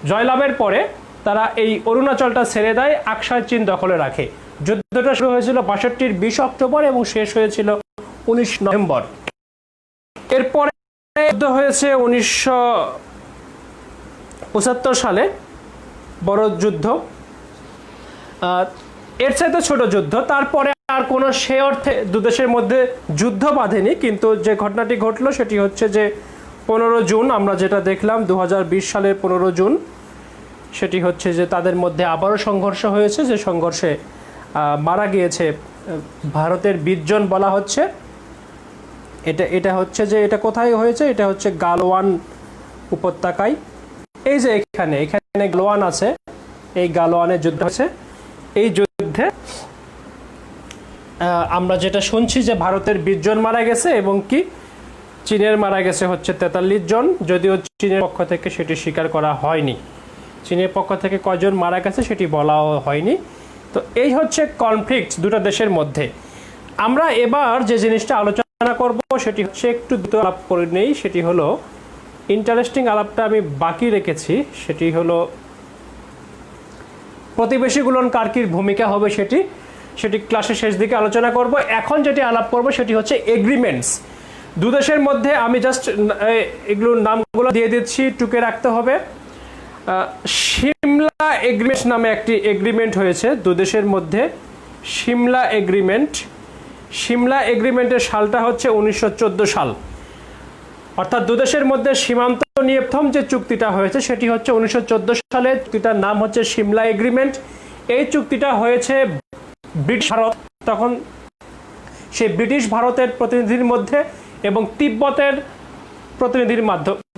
জয়লাভের পরে তারা এই অরুণাচলটা ছেড়ে দেয়, আকসাই চীন দখলে রাখে। যুদ্ধটা শুরু হয়েছিল 62-র 20 অক্টোবর এবং শেষ হয়েছিল 19 নভেম্বর। এরপরে যুদ্ধ হয়েছে 1975 সালে, বড় যুদ্ধ। এর চাইতে ছোট যুদ্ধ, তারপরে আর কোনো সে অর্থে দুদেশের মধ্যে যুদ্ধ বাঁধেনি। কিন্তু যে ঘটনাটি ঘটলো সেটি হচ্ছে যে 15 জুন আমরা যেটা দেখলাম 2020 সালের 15 জুন, সেটি হচ্ছে যে তাদের মধ্যে আবারও সংঘর্ষ হয়েছে, যে সংঘর্ষে মারা গিয়েছে ভারতের 20 জন বলা হচ্ছে। এটা হচ্ছে যে এটা কোথায় হয়েছে, এটা হচ্ছে গালওয়ান উপত্যকায়। এই যে এখানে গালওয়ান আছে, এই গালওয়ানে যুদ্ধ হয়েছে। এই যুদ্ধে আমরা যেটা শুনছি যে ভারতের 20 জন মারা গেছে এবং কি চীনের মারা গেছে হচ্ছে 43 জন, যদিও চীনের পক্ষ থেকে সেটি স্বীকার করা হয়নি। চীনের পক্ষ থেকে কয়জন মারা গেছে সেটি বলাও হয়নি। তো এই হচ্ছে কনফ্লিক্ট দুটো দেশের মধ্যে। আমরা এবার যে জিনিসটা আলোচনা করব সেটি হচ্ছে একটু দ্রুত আলাপ করে নেই, সেটি হলো ইন্টারেস্টিং আলাপটা আমি বাকি রেখেছি, সেটি হলো প্রতিবেশীগুলোর কার কি ভূমিকা হবে সেটি ক্লাসের শেষ দিকে আলোচনা করব। এখন যেটি আলাপ করব সেটি হচ্ছে এগ্রিমেন্টস দুদেশের মধ্যে। আমি জাস্ট এগুলোর নামগুলো দিয়ে দিচ্ছি, টুকে রাখতে হবে। সিমলা এগ্রিমেন্ট নামে একটি এগ্রিমেন্ট হয়েছে দুদেশের মধ্যে, সিমলা এগ্রিমেন্ট। সিমলা এগ্রিমেন্টের সালটা হচ্ছে 1914 সাল, অর্থাৎ দুদেশের মধ্যে সীমান্ত নিয়ে প্রথম যে চুক্তিটা হয়েছে সেটি হচ্ছে 1914 সালে। চুক্তিটার নাম হচ্ছে সিমলা এগ্রিমেন্ট। এই চুক্তিটা হয়েছে ব্রিটিশ ভারত, তখন সেই ব্রিটিশ ভারতের প্রতিনিধির মধ্যে এবং তিব্বতের প্রতিনিধির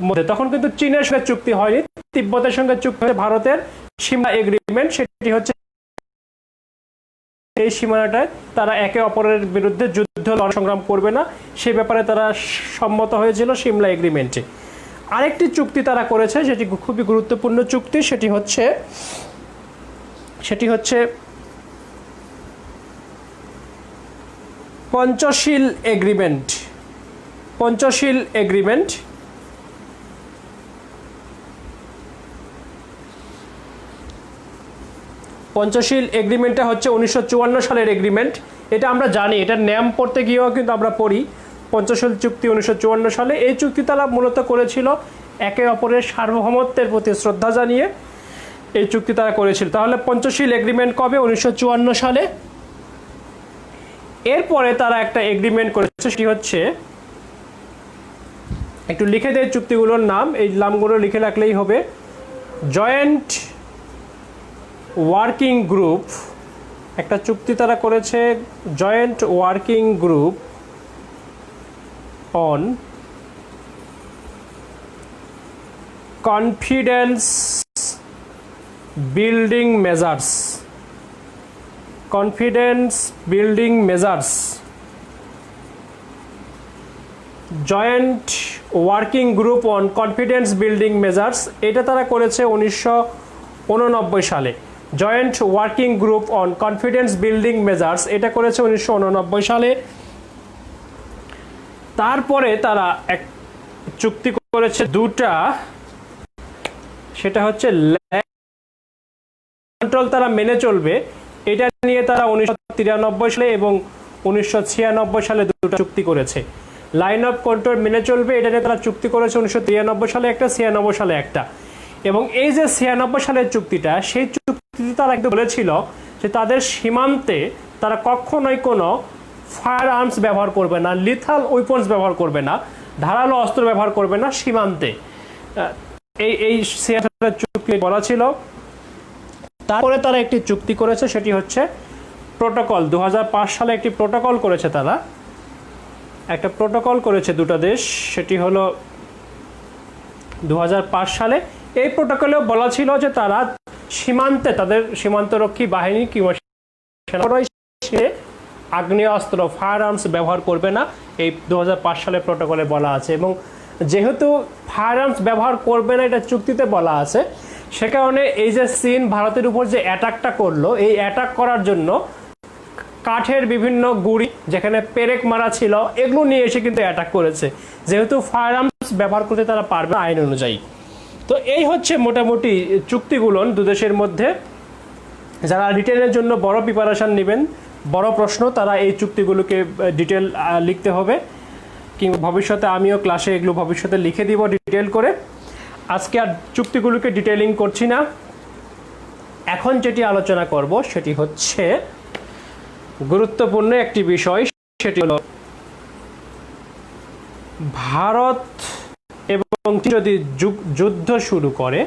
মধ্যে। তখন কিন্তু চীনের সঙ্গে চুক্তি হয়নি, তিব্বতের সঙ্গে চুক্তি হয়েছে ভারতের। সিমলা এগ্রিমেন্ট সেটি হচ্ছে এই সীমানাটায় তারা একে অপরের বিরুদ্ধে যুদ্ধ সংগ্রাম করবে না, সে ব্যাপারে তারা সম্মত হয়েছিল সিমলা এগ্রিমেন্টে। আরেকটি চুক্তি তারা করেছে, সেটি খুবই গুরুত্বপূর্ণ চুক্তি, সেটি হচ্ছে পঞ্চশীল এগ্রিমেন্ট। পঞ্চশীল এগ্রিমেন্ট পঞ্চশীল এগ্রিমেন্টটা হচ্ছে 1954 সালের এগ্রিমেন্ট। এটা আমরা জানি, এটার নাম পড়তে গিয়েও কিন্তু আমরা পড়ি পঞ্চশীল চুক্তি 1954 সালে। এই চুক্তি তারা মূলত করেছিল একে অপরের সার্বভৌমত্বের প্রতি শ্রদ্ধা জানিয়ে এই চুক্তি তারা করেছিল। তাহলে পঞ্চশীল এগ্রিমেন্ট কবে? 1954 সালে। এরপরে তারা একটা এগ্রিমেন্ট করেছে, সেটি হচ্ছে, একটু লিখে দেয় চুক্তিগুলোর নাম, এই নামগুলো লিখে রাখলেই হবে। জয়েন্ট ওয়ার্কিং গ্রুপ, একটা চুক্তি তারা করেছে, joint working group on confidence building measures. Confidence building measures, joint working group on confidence building measures, এটা তারা করেছে 1989 সালে। Joint working group on confidence building measures এটা করেছে 1989 সালে। তারপরে তারা এক চুক্তি করেছে দুটা, সেটা হচ্ছে কন্ট্রোল তারা মেনে চলবে, এটা নিয়ে তারা 1993 সালে এবং 1996 সালে দুটো চুক্তি করেছে। লাইন অফ কন্ট্রোল মেনে চলবে, এটা নিয়ে তারা চুক্তি করেছে 1993 সালে একটা, 96 সালে একটা। এবং এই যে 96 সালের চুক্তিটা, সেই চুক্তিতে তারা একটু বলেছিল যে তাদের সীমান্তে তারা কখনোই কোনো ফায়ার আর্মস ব্যবহার করবে না, লিথাল উইপন্স ব্যবহার করবে না, ধারালো অস্ত্র ব্যবহার করবে না সীমান্তে। এই 96 সালের চুক্তি বলা ছিল। তারপরে তারা একটি চুক্তি করেছে, সেটি হচ্ছে প্রোটোকল। 2005 সালে একটি প্রোটোকল করেছে তারা, একটা প্রোটোকল করেছে দুটো দেশ, সেটি হলো 2005 সালে। এই প্রোটোকলেও বলা ছিল যে তারা সীমান্তে তাদের সীমান্তরক্ষী বাহিনী কিংবা আগ্নেয়াস্ত্র ফায়ার আর্মস ব্যবহার করবে না, এই 2005 সালের প্রোটোকলে বলা আছে। এবং যেহেতু ফায়ার আর্মস ব্যবহার করবে না এটা চুক্তিতে বলা আছে, সে কারণে এই যে চীন ভারতের উপর যে অ্যাটাকটা করলো, এই অ্যাটাক করার জন্য কাঠের বিভিন্ন গুঁড়ি, যেখানে পেরেক মারা ছিল, এগুলো নিয়ে এসে কিন্তু অ্যাটাক করেছে, যেহেতু ফায়ার আর্মস ব্যবহার করতে তারা পারবে আইন অনুযায়ী। তো তো এই হচ্ছে মোটামুটি চুক্তিগুলো দু দেশের মধ্যে। যারা রিটেনের জন্য বড় প্রিপারেশন নেবেন, বড় প্রশ্ন, তারা এই চুক্তিগুলোকে ডিটেল লিখতে হবে, কিংবা ভবিষ্যতে আমিও ক্লাসে এগুলো ভবিষ্যতে লিখে দিব ডিটেল করে। আজকে আর চুক্তিগুলোকে ডিটেলিং করছি না। এখন যেটি আলোচনা করব সেটি হচ্ছে গুরুত্বপূর্ণ একটি বিষয়, সেটি হলো ভারত এবং চীন যদি যুদ্ধ শুরু করে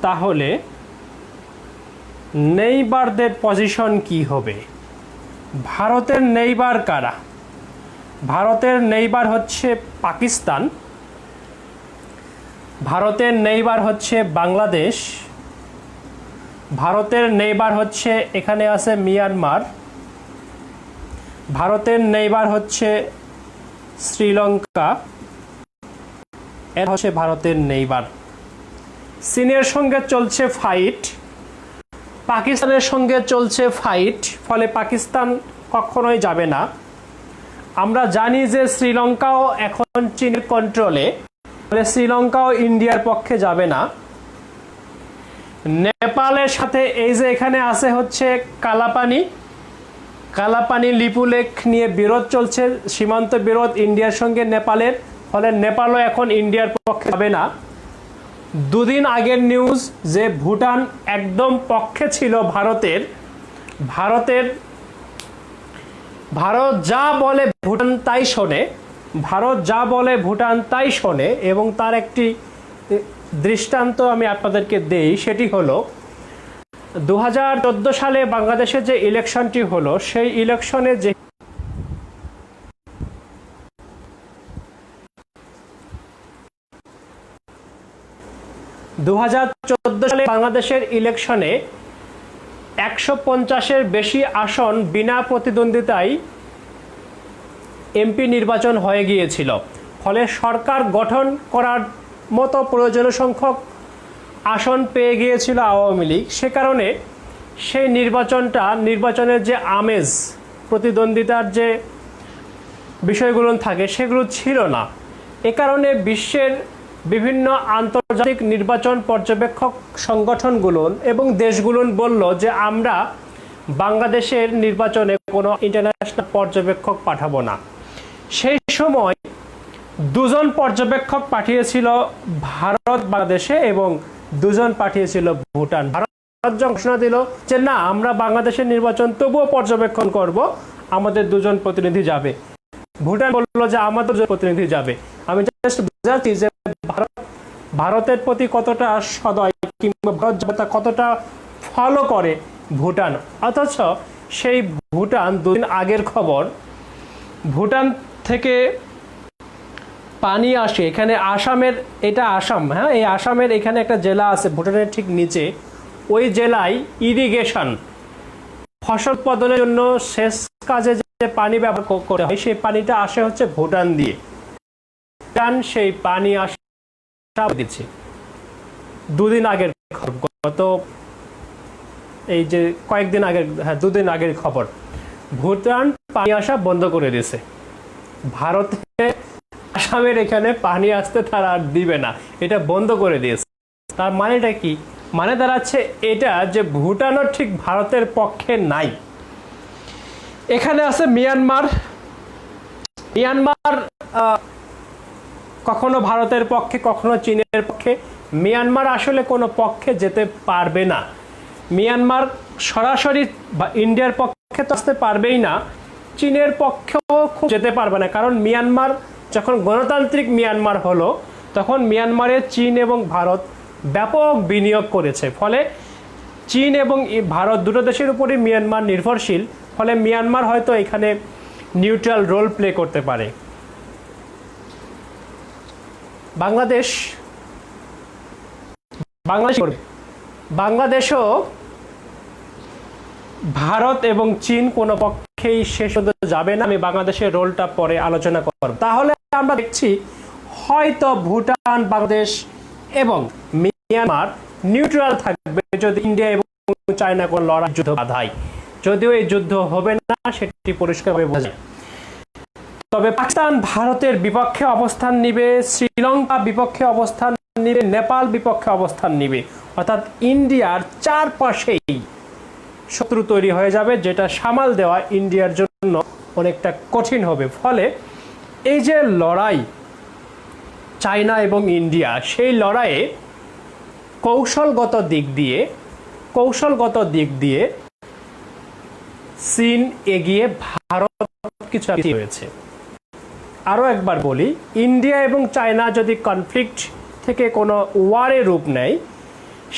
তাহলে নেইবারদের পজিশন কি হবে। ভারতের নেইবার কারা? ভারতের নেইবার হচ্ছে পাকিস্তান, ভারতের নেইবার হচ্ছে বাংলাদেশ, ভারতের নেইবার হচ্ছে এখানে আছে মিয়ানমার, ভারতের নেইবার হচ্ছে শ্রীলঙ্কা, এর হচ্ছে ভারতের নেইবার। চীনের সঙ্গে চলছে ফাইট, পাকিস্তানের সঙ্গে চলছে ফাইট, ফলে পাকিস্তান কখনোই যাবে না। আমরা জানি যে শ্রীলঙ্কাও এখন চীনের কন্ট্রোলে, ফলে শ্রীলঙ্কাও ইন্ডিয়ার পক্ষে যাবে না। নেপালের সাথে এই যে এখানে আছে হচ্ছে কালাপানি, কালাপানি লিপুলেখ নিয়ে বিরোধ চলছে, সীমান্ত বিরোধ ইন্ডিয়ার সঙ্গে নেপালের, ফলে নেপালও এখন ইন্ডিয়ার পক্ষে যাবে না। দুদিন আগের নিউজ যে ভুটান একদম পক্ষে ছিল ভারতের, ভারত যা বলে ভুটান তাই শোনে, ভারত যা বলে ভুটান তাই শোনে। এবং তার একটি দৃষ্টান্ত আমি আপনাদেরকে দেই, সেটি হলো 2014 সালে বাংলাদেশে যে ইলেকশনটি হলো, সেই ইলেকশনে যে 2014 সালে বাংলাদেশের ইলেকশনে 150-এর বেশি আসন বিনা প্রতিদ্বন্দ্বিতায় এমপি নির্বাচন হয়ে গিয়েছিল। ফলে সরকার গঠন করার মতো প্রয়োজনীয় সংখ্যক আসন পেয়ে গিয়েছিল আওয়ামী লীগ। সে কারণে সেই নির্বাচনের যে আমেজ, প্রতিদ্বন্দ্বিতার যে বিষয়গুলো থাকে সেগুলো ছিল না। এ কারণে বিশ্বের বিভিন্ন আন্তর্জাতিক নির্বাচন পর্যবেক্ষক সংগঠনগুলো এবং দেশগুলো বলল যে আমরা বাংলাদেশের নির্বাচনে কোনো ইন্টারন্যাশনাল পর্যবেক্ষক পাঠাবো না। সেই সময় দুজন পর্যবেক্ষক পাঠিয়েছিল ভারত বাংলাদেশে এবং দুজন পাঠিয়েছিল ভুটান। ভারত ঘোষণা দিল যে না, আমরা বাংলাদেশের নির্বাচন তবুও পর্যবেক্ষণ করব, আমাদের দুজন প্রতিনিধি যাবে। ভুটান বলল যে আমাদের দুজন প্রতিনিধি যাবে। আমি জাস্ট বুঝাচ্ছি যে ভারতের প্রতি কতটা সদয় কিংবা ভারত কতটা ফলো করে ভুটান। অথচ সেই ভুটান দুদিন আগের খবর, ভুটান থেকে পানি আসে এখানে আসামের, এটা আসাম, হ্যাঁ, এই আসামের এখানে একটা জেলা আছে ভুটানের ঠিক নিচে, ওই জেলায় ইরিগেশন ফসল উৎপাদনের জন্য সেচ কাজে যে পানি ব্যবহার করা হয় সেই পানিটা আসে হচ্ছে ভুটান দিয়ে। ভুটান সেই পানি আসা দিচ্ছে। দুদিন আগের খবর, গত এই যে কয়েকদিন আগের, হ্যাঁ দুদিন আগের খবর, ভুটান পানি আসা বন্ধ করে দিয়েছে। ভারতে আসামের এখানে পানি আসতে তারা আর দিবে না, এটা বন্ধ করে দিয়েছে। তার মানেটা কি? মানে দাঁড়াচ্ছে এটা যে ভুটানও ঠিক ভারতের পক্ষে নাই। এখানে আছে মিয়ানমার, মিয়ানমার কখনো ভারতের পক্ষে কখনো চীনের পক্ষে। মিয়ানমার আসলে কোনো পক্ষে যেতে পারবে না। মিয়ানমার সরাসরি ইন্ডিয়ার পক্ষে তো আসতে পারবেই না, চীনের পক্ষেও খুব যেতে পারবে না। কারণ মিয়ানমার যখন গণতান্ত্রিক মিয়ানমার হলো তখন মিয়ানমারে চীন এবং ভারত ব্যাপক বিনিয়োগ করেছে। ফলে চীন এবং ভারত দুটো দেশের উপরই মিয়ানমার নির্ভরশীল। ফলে মিয়ানমার হয়তো এখানে নিউট্রাল রোল প্লে করতে পারে। বাংলাদেশও ভারত এবং চীন কোনো পক্ষেই শেষ পর্যন্ত যাবে না। আমি বাংলাদেশের রোলটা পরে আলোচনা করব। তাহলে আমরা দেখছি হয়তো ভুটান, বাংলাদেশ এবং মিয়ানমার নিউট্রাল থাকবে যদি ইন্ডিয়া এবং চায়না কোনো লড়াই যুদ্ধ বাধায়। যদিও এই যুদ্ধ হবে না সেটি পরিষ্কারভাবে বোঝা যায়। তবে পাকিস্তান ভারতের বিপক্ষে অবস্থান নিবে, শ্রীলঙ্কা বিপক্ষে অবস্থান নিবে, নেপাল বিপক্ষে অবস্থান নিবে, অর্থাৎ ইন্ডিয়ার চারপাশেই শত্রু তৈরি হয়ে যাবে, যেটা সামাল দেওয়া ইন্ডিয়ার জন্য অনেকটা কঠিন হবে। ফলে এই যে লড়াই চায়না এবং ইন্ডিয়া, সেই লড়াইয়ে কৌশলগত দিক দিয়ে চীন এগিয়ে, ভারত কিছু হয়েছে। আরও একবার বলি, ইন্ডিয়া এবং চায়না যদি কনফ্লিক্ট থেকে কোনো ওয়ারে রূপ নেয়,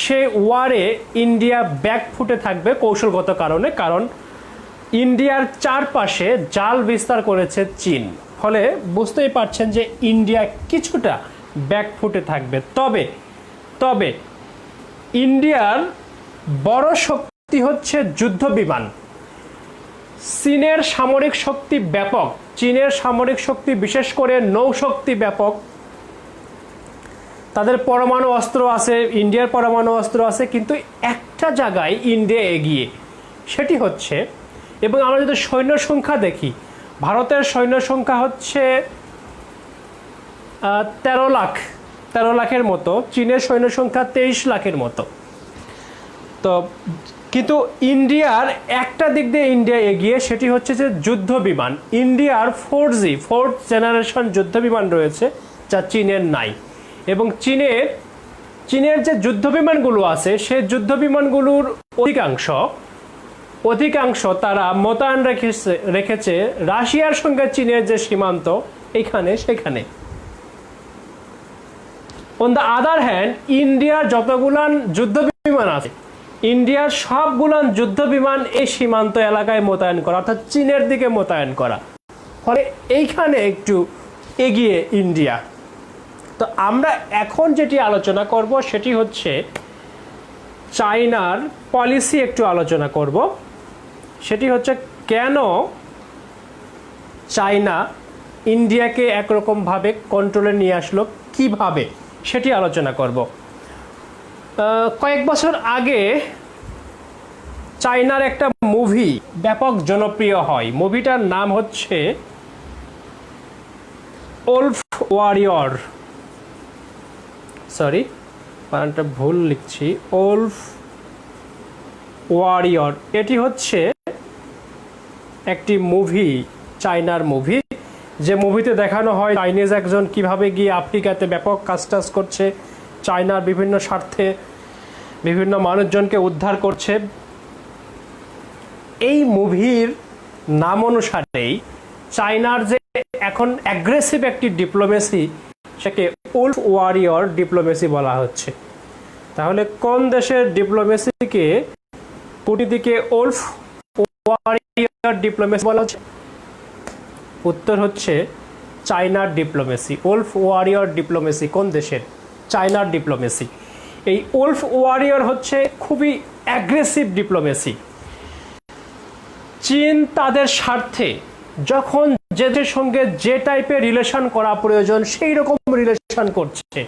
সে ওয়ারে ইন্ডিয়া ব্যাকফুটে থাকবে কৌশলগত কারণে, কারণ ইন্ডিয়ার চারপাশে জাল বিস্তার করেছে চীন। ফলে বুঝতেই পারছেন যে ইন্ডিয়া কিছুটা ব্যাকফুটে থাকবে। তবে ইন্ডিয়ার বড় শক্তি হচ্ছে যুদ্ধ বিমান। চীনের সামরিক শক্তি ব্যাপক, চীনের সামরিক শক্তি বিশেষ করে নৌশক্তি ব্যাপক। তাদের পরমাণু অস্ত্র আছে, ইন্ডিয়ার পরমাণু অস্ত্র আছে, কিন্তু একটা জায়গায় ইন্ডিয়া এগিয়ে, সেটি হচ্ছে, এবং আমরা যদি সৈন্য সংখ্যা দেখি, ভারতের সৈন্য সংখ্যা হচ্ছে 13 লাখের মতো, চীনের সৈন্য সংখ্যা 23 লাখের মতো। তো কিন্তু ইন্ডিয়ার একটা দিক দিয়ে ইন্ডিয়া এগিয়ে, সেটি হচ্ছে যে যুদ্ধ বিমান। ইন্ডিয়ার 4th জেনারেশন যুদ্ধ বিমান রয়েছে, যা চীনের নাই। এবং চীনের যে যুদ্ধ বিমানগুলো আছে, সেই যুদ্ধ বিমানগুলোর অধিকাংশ তারা মোতায়েন রেখেছে রাশিয়ার সঙ্গে চীনের যে সীমান্ত, এখানে সেখানে। অন দ্য আদার হ্যান্ড, ইন্ডিয়ার যতগুলান যুদ্ধ বিমান আছে, ইন্ডিয়ার সবগুলান যুদ্ধ বিমান এই সীমান্ত এলাকায় মোতায়েন করা, অর্থাৎ চীনের দিকে মোতায়েন করা। ফলে এইখানে একটু এগিয়ে ইন্ডিয়া। তো আমরা এখন যেটি আলোচনা করব সেটি হচ্ছে চায়নার পলিসি, একটু আলোচনা করব। সেটি হচ্ছে কেন চায়না ইন্ডিয়াকে একরকমভাবে কন্ট্রোলে নিয়ে আসলো, কিভাবে, সেটি আলোচনা করব। কয়েক বছর আগে চায়নার একটা মুভি ব্যাপক জনপ্রিয় হয়। মুভিটার নাম হচ্ছে ওলফ ওয়ারিয়র, সরি বানানটা ভুল লিখছি, ওলফ ওয়ারিয়র। এটি হচ্ছে একটি মুভি, চায়নার মুভি, যে মুভিতে দেখানো হয় চাইনিজ একজন কিভাবে গিয়ে আফ্রিকাতে ব্যাপক কাজ করছে, চায়নার বিভিন্ন স্বার্থে বিভিন্ন মানুষজনকে উদ্ধার করছে। এই মুভির নাম অনুসারেই চায়নার যে এখন অ্যাগ্রেসিভ একটি ডিপ্লোমেসি, সেকে উলফ ওয়ারিয়র ডিপ্লোমেসি বলা হচ্ছে। তাহলে কোন দেশের ডিপ্লোমেসিকে কূটনীতিকে উলফ ওয়ারিয়র ডিপ্লোমেসি বলা হচ্ছে? উত্তর হচ্ছে চায়নার ডিপ্লোমেসি। উলফ ওয়ারিয়র ডিপ্লোমেসি কোন দেশের? চায়নার ডিপ্লোমেসি। এই উলফ ওয়ারিয়র হচ্ছে খুবই অ্যাগ্রেসিভ ডিপ্লোমেসি। চীন তাদের স্বার্থে যখন যেদের সঙ্গে যে টাইপের রিলেশন করা প্রয়োজন সেই রকম রিলেশন করছে।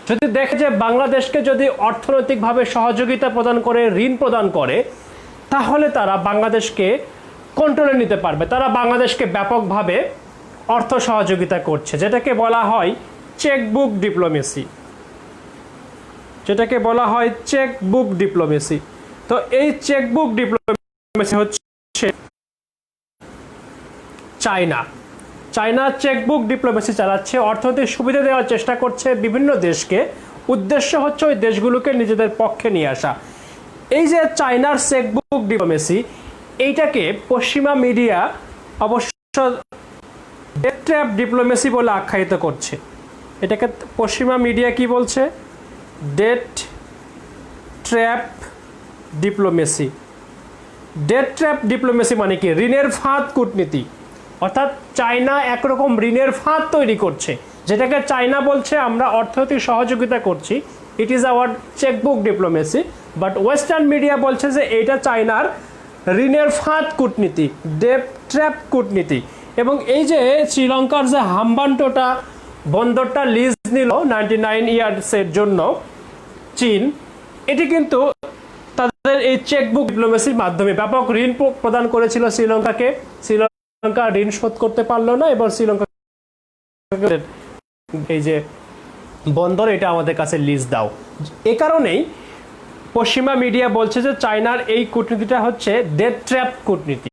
যদি দেখে যে বাংলাদেশকে যদি অর্থনৈতিকভাবে সহযোগিতা প্রদান করে, ঋণ প্রদান করে, তাহলে তারা বাংলাদেশকে কন্ট্রোলে নিতে পারবে। তারা বাংলাদেশকে ব্যাপকভাবে অর্থ সহযোগিতা করছে, যেটাকে বলা হয় চেকবুক ডিপ্লোমেসি, যেটাকে বলা হয় চেকবুক ডিপ্লোমেসি। তো এই চেকবুক ডিপ্লোমেসি হচ্ছে চায়না চেকবুক ডিপ্লোমেসি চালাচ্ছে, অর্থনৈতিক সুবিধা দেওয়ার চেষ্টা করছে বিভিন্ন দেশকে। উদ্দেশ্য হচ্ছে ওই দেশগুলোকে নিজেদের পক্ষে নিয়ে আসা। এই যে চায়নার চেকবুক ডিপ্লোমেসি, এইটাকে পশ্চিমা মিডিয়া অবশ্য ডেট ট্র্যাপ ডিপ্লোমেসি বলে আখ্যায়িত করছে। এটাকে পশ্চিমা মিডিয়া কি বলছে? Debt trap diplomacy. Debt trap diplomacy মানে কি? ঋণের ফাঁদ কূটনীতি। অর্থাৎ চায়না একরকম ঋণের ফাঁদ তৈরি করছে, যেটাকে চায়না বলছে আমরা অর্থনৈতিক সহযোগিতা করছি, it is our chequebook diplomacy. But western media বলছে যে এইটা চায়নার ঋণের ফাঁদ কূটনীতি, ডেট ট্র্যাপ কূটনীতি। এবং এই যে শ্রীলঙ্কার যে হাম্বানটোটা বন্দরটা লিজ নিল 99 ইয়ার্সের জন্য চীন, এটি কিন্তু তাদের এই চেকবুক ডিপ্লোমেসির মাধ্যমে ব্যাপক ঋণ প্রদান করেছিল শ্রীলঙ্কাকে। শ্রীলঙ্কা ঋণ শোধ করতে পারলো না, এবার শ্রীলঙ্কা এই যে বন্দর, এটা আমাদের কাছে লিজ দাও। এ কারণেই পশ্চিমা মিডিয়া বলছে যে চায়নার এই কূটনীতিটা হচ্ছে ডেথ ট্র্যাপ কূটনীতি।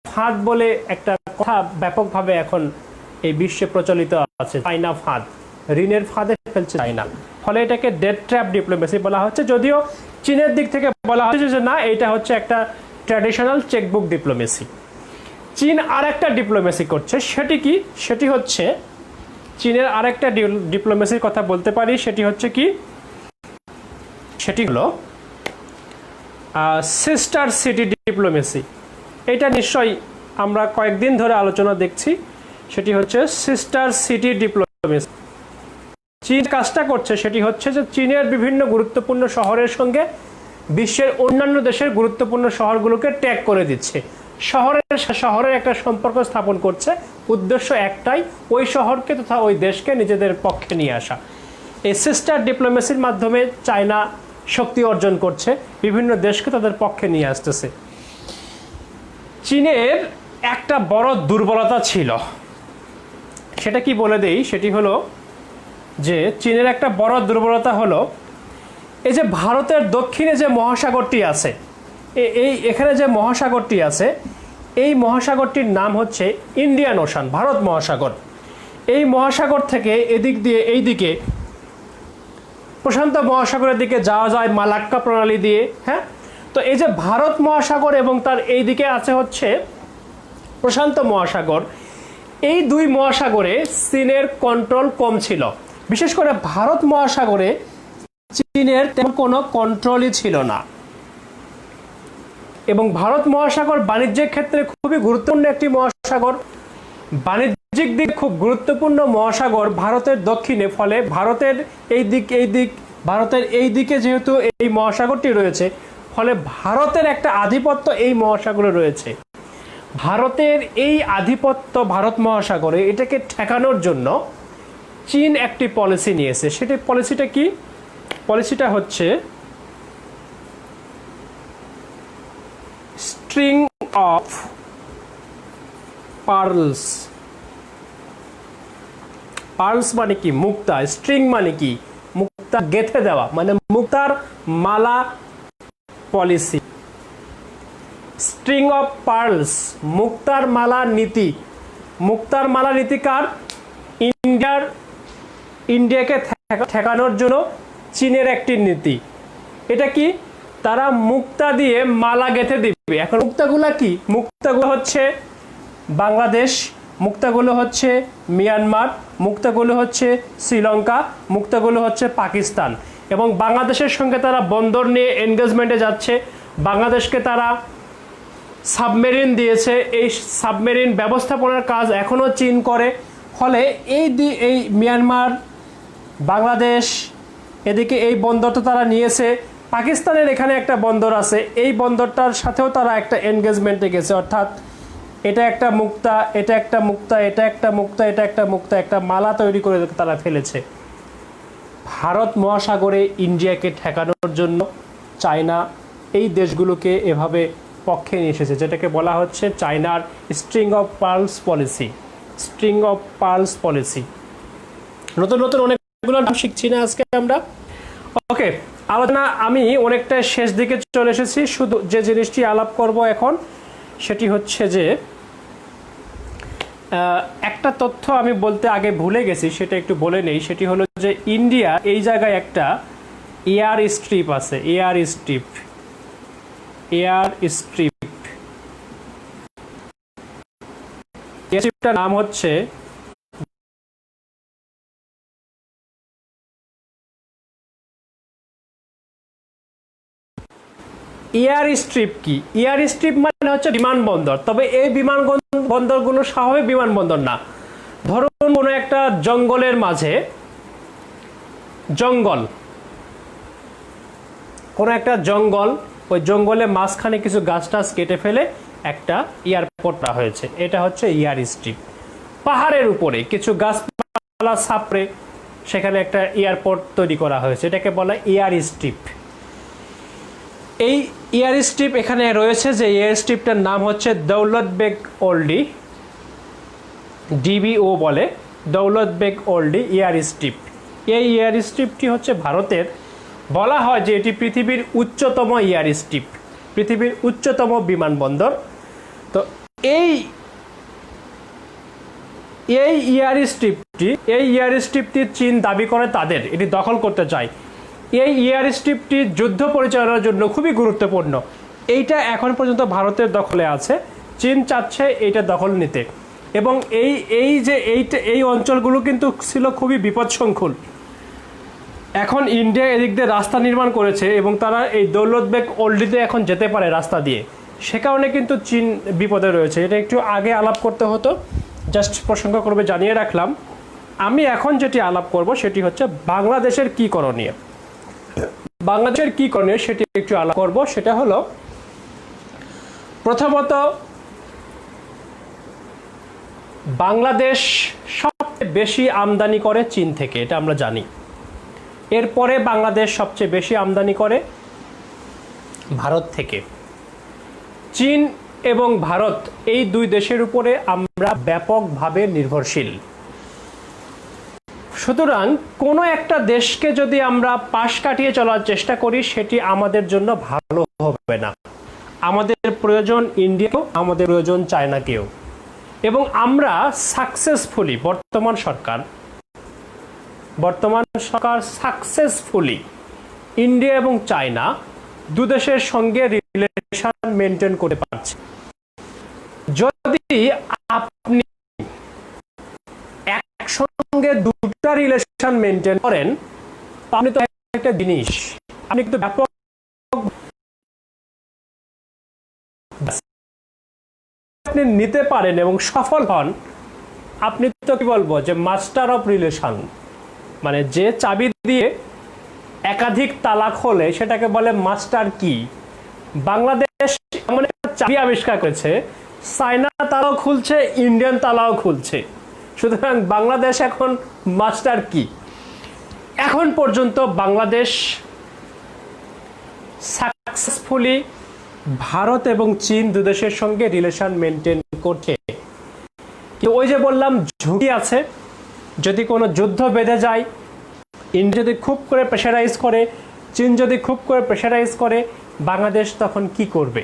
ফাঁদ বলে একটা কথা ব্যাপকভাবে এখন এই বিশ্বে প্রচলিত আছে, চায়না ফাঁদ, ঋণের ফাঁদে ফেলছে চায়না, ফলে এটাকে ডেথ ট্র্যাপ ডিপ্লোমেসি বলা হচ্ছে। যদিও চীনের দিক থেকে বলা হচ্ছে যে না, এটা হচ্ছে একটা ট্র্যাডিশনাল চেকবুক ডিপ্লোমেসি। চীন আর একটা ডিপ্লোমেসি করছে, সেটি কি? সেটি হচ্ছে চীনের আরেকটা ডিপ্লোমেসির কথা বলতে পারি, সেটি হচ্ছে কি? সেটি হলো সিস্টার সিটি ডিপ্লোমেসি। এটা নিশ্চয়ই আমরা কয়েকদিন ধরে আলোচনা দেখছি, সেটি হচ্ছে সিস্টার সিটি ডিপ্লোমেসি। চীন কাজটা করছে সেটি হচ্ছে যে চীনের বিভিন্ন গুরুত্বপূর্ণ শহরের সঙ্গে বিশ্বের অন্যান্য দেশের গুরুত্বপূর্ণ শহরগুলোকে ট্যাগ করে দিচ্ছে, শহরের একটা সম্পর্ক স্থাপন করছে। উদ্দেশ্য একটাই, ওই শহরকে তথা ওই দেশকে নিজেদের পক্ষে নিয়ে আসা। এই সিস্টার ডিপ্লোমেসির মাধ্যমে চায়না শক্তি অর্জন করছে, বিভিন্ন দেশকে তাদের পক্ষে নিয়ে আসতেছে। চীনের একটা বড় দুর্বলতা ছিল, সেটা কি বলে দেই। সেটি হলো যে চীনের একটা বড় দুর্বলতা হলো এই যে ভারতের দক্ষিণে যে মহাসাগরটি আছে, এখানে যে মহাসাগরটি আছে, এই মহাসাগরটির নাম হচ্ছে ইন্ডিয়ান ওশান, ভারত মহাসাগর। এই মহাসাগর থেকে এদিক দিয়ে এইদিকে প্রশান্ত মহাসাগরের দিকে যাওয়া যায় মালাক্কা প্রণালী দিয়ে। হ্যাঁ, তো এই যে ভারত মহাসাগর এবং তার এই দিকে আছে হচ্ছে প্রশান্ত মহাসাগর, এই দুই মহাসাগরে চীনের কন্ট্রোল কম ছিল। বিশেষ করে ভারত মহাসাগরে চীনের তেমন কোনো কন্ট্রোলই ছিল না, এবং ভারত মহাসাগর বাণিজ্যের ক্ষেত্রে খুবই গুরুত্বপূর্ণ একটি মহাসাগর, বাণিজ্যিক দিক খুব গুরুত্বপূর্ণ মহাসাগর ভারতের দক্ষিণে। ফলে ভারতের এই দিকে যেহেতু এই মহাসাগরটি রয়েছে, ফলে ভারতের একটা আধিপত্য এই মহাসাগরে রয়েছে। ভারতের এই আধিপত্য ভারত মহাসাগরে, এটাকে ঠেকানোর জন্য চীন একটি পলিসি নিয়েছে। সেটি পলিসিটা কি? পলিসিটা হচ্ছে স্ট্রিং অফ পার্লস। পার্লস মানে কি? মুক্তা। স্ট্রিং মানে কি? মুক্তা গেঁথে দেওয়া, মানে মুক্তার মালা পলিসি। স্ট্রিং অফ পার্লস, মুক্তার মালা নীতি। মুক্তার মালা নীতি কার? ইন্ডিয়াকে ঠেকানোর জন্য চীনের একটি নীতি। এটা কি? তারা মুক্তা দিয়ে মালা গেঁথে দিবে। এখন মুক্তাগুলা কি? মুক্তাগুলো হচ্ছে বাংলাদেশ, মুক্তাগুলো হচ্ছে মিয়ানমার, মুক্তাগুলো হচ্ছে শ্রীলঙ্কা, মুক্তাগুলো হচ্ছে পাকিস্তান। এবং বাংলাদেশের সঙ্গে তারা বন্দর নিয়ে এনগেজমেন্টে যাচ্ছে। বাংলাদেশকে তারা সাবমেরিন দিয়েছে, এই সাবমেরিন ব্যবস্থাপনার কাজ এখনও চীন করে। ফলে এই মিয়ানমার, বাংলাদেশ, এদিকে এই বন্দরটা তারা নিয়েছে। পাকিস্তানের এখানে একটা বন্দর আছে, এই বন্দরটার সাথেও তারা একটা এনগেজমেন্টে গেছে। অর্থাৎ এটা একটা মুক্তা, এটা একটা মুক্তা, এটা একটা মুক্তা, এটা একটা মুক্তা, একটা মালা তৈরি করে তারা ফেলেছে। ভারত মহাসাগরে ইন্ডিয়াকে ঠেকানোর জন্য চায়না এই দেশগুলোকে এভাবে পক্ষে নিয়ে এসেছে, যেটাকে বলা হচ্ছে চায়নার string of pearls policy. String of pearls policy. নতুন নতুন অনেকগুলো নাম শিখছি না আজকে আমরা। ওকে, আলোচনা আমি অনেকটা শেষ দিকে চলে এসেছি। শুধু যে জিনিসটি আলাপ করব এখন, সেটি হচ্ছে যে একটা তথ্য আমি বলতে আগে ভুলে গেছি, সেটা একটু বলে নেই। সেটি হলো যে ইন্ডিয়া এই জায়গায় একটা এয়ার স্ট্রিপ আছে, এয়ার স্ট্রিপ। এয়ার স্ট্রিপটার নাম হচ্ছে এয়ার স্ট্রিপ। কি এয়ার স্ট্রিপ মানে? হচ্ছে বিমানবন্দর। তবে এই বিমানবন্দরগুলো স্বাভাবিক বিমানবন্দর না। ধরুন কোনো একটা জঙ্গলের মাঝে, কোনো একটা জঙ্গল, ওই জঙ্গলের মাঝখানে কিছু গাছ টাছ কেটে ফেলে একটা এয়ারপোর্ট হয়েছে, এটা হচ্ছে এয়ার স্ট্রিপ। পাহাড়ের উপরে কিছু গাছপালা ছাপড়ে সেখানে একটা এয়ারপোর্ট তৈরি করা হয়েছে, এটাকে বলা এয়ার স্ট্রিপ। এই এয়ার স্ট্রিপ এখানে রয়েছে, যে এয়ার স্ট্রিপটার নাম হচ্ছে দৌলত বেগ ওল্ডি, ডিবিও বলে। দৌলত বেগ ওল্ডি এয়ার স্ট্রিপ। এই এয়ার স্ট্রিপটি হচ্ছে ভারতের, বলা হয় যে এটি পৃথিবীর উচ্চতম এয়ার স্ট্রিপ, পৃথিবীর উচ্চতম বিমানবন্দর। তো এই এয়ার স্ট্রিপটি চীন দাবি করে তাদের এটি দখল করতে চায়। এই এয়ার স্ট্রিপটি যুদ্ধ পরিচালনার জন্য খুবই গুরুত্বপূর্ণ। এইটা এখন পর্যন্ত ভারতের দখলে আছে, চীন চাচ্ছে এইটা দখল নিতে। এবং এই অঞ্চলগুলো কিন্তু ছিল খুবই বিপদসংকুল। এখন ইন্ডিয়া এদিক দিয়ে রাস্তা নির্মাণ করেছে এবং তারা এই দৌলত বেগ ওল্ডিতে এখন যেতে পারে রাস্তা দিয়ে, সে কারণে কিন্তু চীন বিপদে রয়েছে। এটা একটু আগে আলাপ করতে হতো, জাস্ট প্রসঙ্গ করবে জানিয়ে রাখলাম। আমি এখন যেটি আলাপ করব সেটি হচ্ছে বাংলাদেশের কি করণীয়। বাংলাদেশের কি করণীয় সেটি একটু আলাপ করব। সেটা হলো, প্রথমত বাংলাদেশ সবচেয়ে বেশি আমদানি করে চীন থেকে, এটা আমরা জানি। এরপরে বাংলাদেশ সবচেয়ে বেশি আমদানি করে ভারত থেকে। চীন এবং ভারত এই দুই দেশের উপরে আমরা ব্যাপকভাবে নির্ভরশীল। সুতরাং কোনো একটা দেশকে যদি আমরা পাশ কাটিয়ে চলার চেষ্টা করি সেটি আমাদের জন্য ভালো হবে না। আমাদের প্রয়োজন ইন্ডিয়াকেও, আমাদের প্রয়োজন চায়নাকেও। এবং আমরা সাকসেসফুলি বর্তমান সরকার সাকসেসফুলি ইন্ডিয়া এবং চায়না দু দেশের সঙ্গে রিলেশন মেনটেন করতে পারছে। যদি আপনি একসঙ্গে দুটা রিলেশন মেনটেন করেন, আপনি তো একটা জিনিস, আপনি কিন্তু ব্যাপক আপনি নিতে পারেন এবং সফল হন, আপনি তো কি বলবো যে মাস্টার অফ রিলেশন। মানে যে চাবি দিয়ে একাধিক তালা খোলে সেটাকে বলে মাস্টার কি। বাংলাদেশ এমন একটা চাবি আবিষ্কার করেছে, চায়না তালাও খুলছে, ইন্ডিয়ান তালাও খুলছে। সুতরাং বাংলাদেশ এখন মাস্টার কি। এখন পর্যন্ত বাংলাদেশ সাকসেসফুলি ভারত এবং চীন দু দেশের সঙ্গে রিলেশন মেনটেন করছে। ওই যে বললাম ঝুঁকি আছে, যদি কোনো যুদ্ধ বেঁধে যায়, ইন্ডিয়া যদি খুব করে প্রেশারাইজ করে, চীন যদি খুব করে প্রেশারাইজ করে, বাংলাদেশ তখন কি করবে?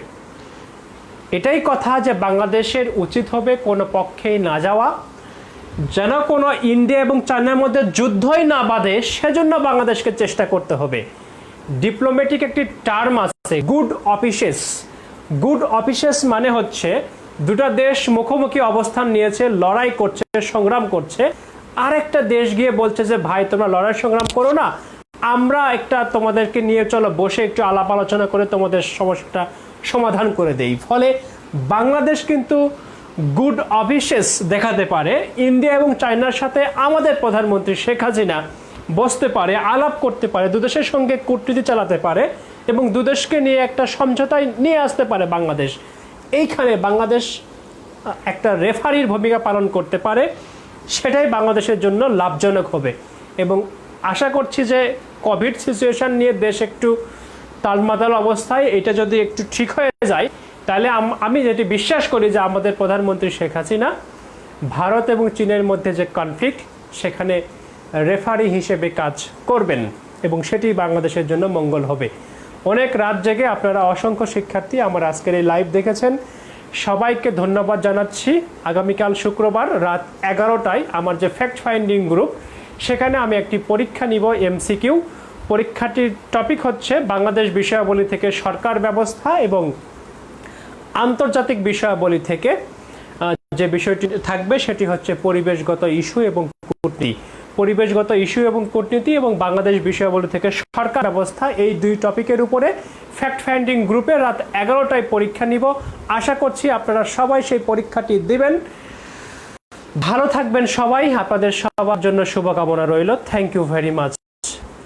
এটাই কথা যে বাংলাদেশের উচিত হবে কোনো পক্ষেই না যাওয়া, যেন কোনো ইন্ডিয়া এবং চায়নার মধ্যে যুদ্ধই না বাঁধে, সেজন্য বাংলাদেশকে চেষ্টা করতে হবে। ডিপ্লোম্যাটিক একটি টার্ম আছে, গুড অফিসেস। গুড অফিসেস মানে হচ্ছে দুটা দেশ মুখোমুখি অবস্থান নিয়েছে, লড়াই করছে, সংগ্রাম করছে, আর একটা দেশ গিয়ে বলছে যে ভাই তোমরা লড়াই সংগ্রাম করো না, আমরা একটা তোমাদেরকে নিয়ে চলো বসে একটু আলাপ আলোচনা করে তোমাদের সমস্যাটা সমাধান করে দেই। ফলে বাংলাদেশ কিন্তু গুড অফিসেস দেখাতে পারে। ইন্ডিয়া এবং চায়নার সাথে আমাদের প্রধানমন্ত্রী শেখ হাসিনা বসতে পারে, আলাপ করতে পারে, দুদেশের সঙ্গে কূটনীতি চালাতে পারে এবং দুদেশকে নিয়ে একটা সমঝোতায় নিয়ে আসতে পারে বাংলাদেশ। এইখানে বাংলাদেশ একটা রেফারির ভূমিকা পালন করতে পারে, সেটাই বাংলাদেশের জন্য লাভজনক হবে। এবং আশা করছি যে কোভিড সিচুয়েশন নিয়ে দেশ একটু তালমাতাল অবস্থায়, এটা যদি একটু ঠিক হয়ে যায়, তাহলে আমি যেটি বিশ্বাস করি যে আমাদের প্রধানমন্ত্রী শেখ হাসিনা ভারত এবং চীনের মধ্যে যে কনফ্লিক্ট, সেখানে রেফারি হিসেবে কাজ করবেন এবং সেটি বাংলাদেশের জন্য মঙ্গল হবে। অনেক রাত জেগে আপনারা অসংখ্য শিক্ষার্থী আমার আজকের এই লাইভ দেখেছেন, সবাইকে ধন্যবাদ জানাচ্ছি। আগামীকাল শুক্রবার রাত 11টায় আমার যে ফ্যাক্ট ফাইন্ডিং গ্রুপ, সেখানে আমি একটি পরীক্ষা নিব, এমসিকিউ। পরীক্ষাটির টপিক হচ্ছে বাংলাদেশ বিষয়াবলী থেকে সরকার ব্যবস্থা এবং আন্তর্জাতিক বিষয়াবলী থেকে যে বিষয়টি থাকবে সেটি হচ্ছে পরিবেশগত ইস্যু এবং কূটনীতি। পরিবেশগত ইস্যু এবং কূটনীতি এবং বাংলাদেশ বিষয়াবলী থেকে সরকার ব্যবস্থা, এই দুই টপিকের উপরে ফ্যাক্ট ফাইন্ডিং গ্রুপে রাত 11টায় পরীক্ষা নিব। আশা করছি আপনারা সবাই সেই পরীক্ষাটি দিবেন। ভালো থাকবেন সবাই, আপনাদের সবার জন্য শুভকামনা রইল। Thank you very much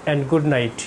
and good night.